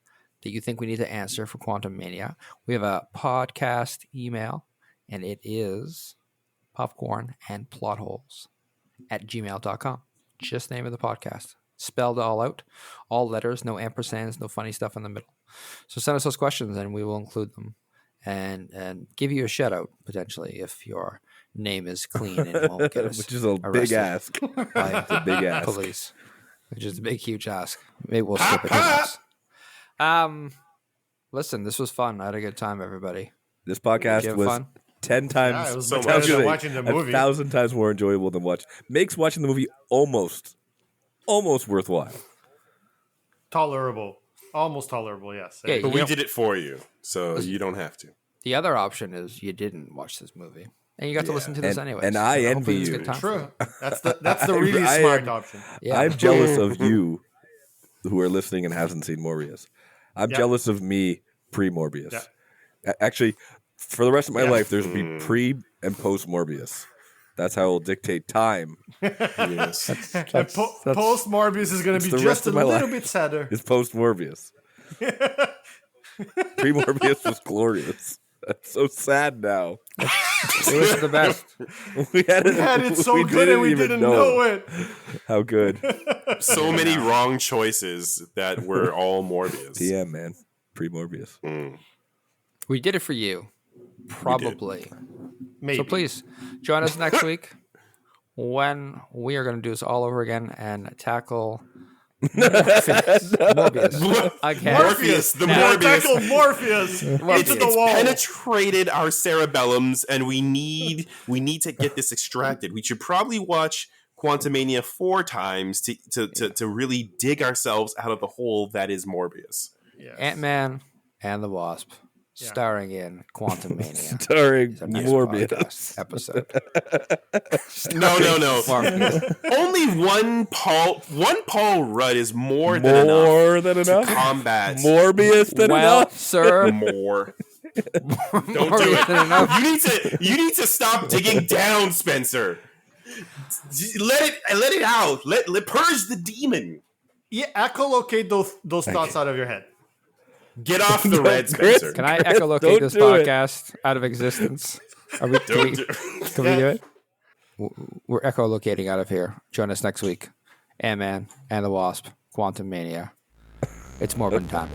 that you think we need to answer for Quantum Mania. We have a podcast email, and it is popcornandplotholes@gmail.com. Just the name of the podcast. Spelled all out. All letters, no ampersands, no funny stuff in the middle. So send us those questions, and we will include them and give you a shout out, potentially, if your name is clean and won't get us Which is a big arrested ask. by It's a big ask. police, which is a big, huge ask. Maybe we'll skip it. Listen, this was fun. I had a good time, everybody. This Did you podcast have was fun? 10 times, Yeah, it was so much much. better than watching the movie. 1,000 times more enjoyable than makes watching the movie almost worthwhile. Tolerable. Almost tolerable, yes. Yeah, But you we know, did it for you, so you don't have to. the other option is you didn't watch this movie, and you got to listen to this anyway. and I envy hopefully it's a you. good time. True. That's the really I smart am- option. Yeah. I'm jealous of you who are listening and hasn't seen Morbius. I'm jealous of me pre-Morbius. Yeah. Actually, for the rest of my Yeah. life, there's be pre and post Morbius. That's how it'll dictate time. Yes. And post Morbius is going to It's be the just rest a of my little life. bit sadder. It's post Morbius. Pre Morbius was glorious. That's so sad now. It was the best. We had Had it so good and we didn't know it. How good. So many wrong choices that were all Morbius. TM, man. Pre Morbius. We did it for you, probably. Maybe. So please join us next week when we are going to do this all over again and tackle Morbius again. Morpheus, the Yeah, Morbius. tackle Morpheus into the It's wall. penetrated our cerebellums, and we need to get this extracted. We should probably watch Quantumania 4 times to really dig ourselves out of the hole that is Morbius. Yes. Ant-Man and the Wasp, starring in Quantum Mania. Starring Our next Morbius. podcast episode. No. Morbius. Only one Paul Rudd is more than enough More than to enough? combat Morbius than Well, enough? sir, more. Don't do Morbius it. than enough. You need to stop digging down, Spencer. Let it out. Let purge the demon. Yeah, echolocate those thoughts out of your head. Get off the red, Chris, Spencer. Can I echolocate Don't this do it. podcast out of existence? Can we Don't do do- it? We're echolocating out of here. Join us next week. Ant-Man and the Wasp, Quantum Mania. It's Morbin time.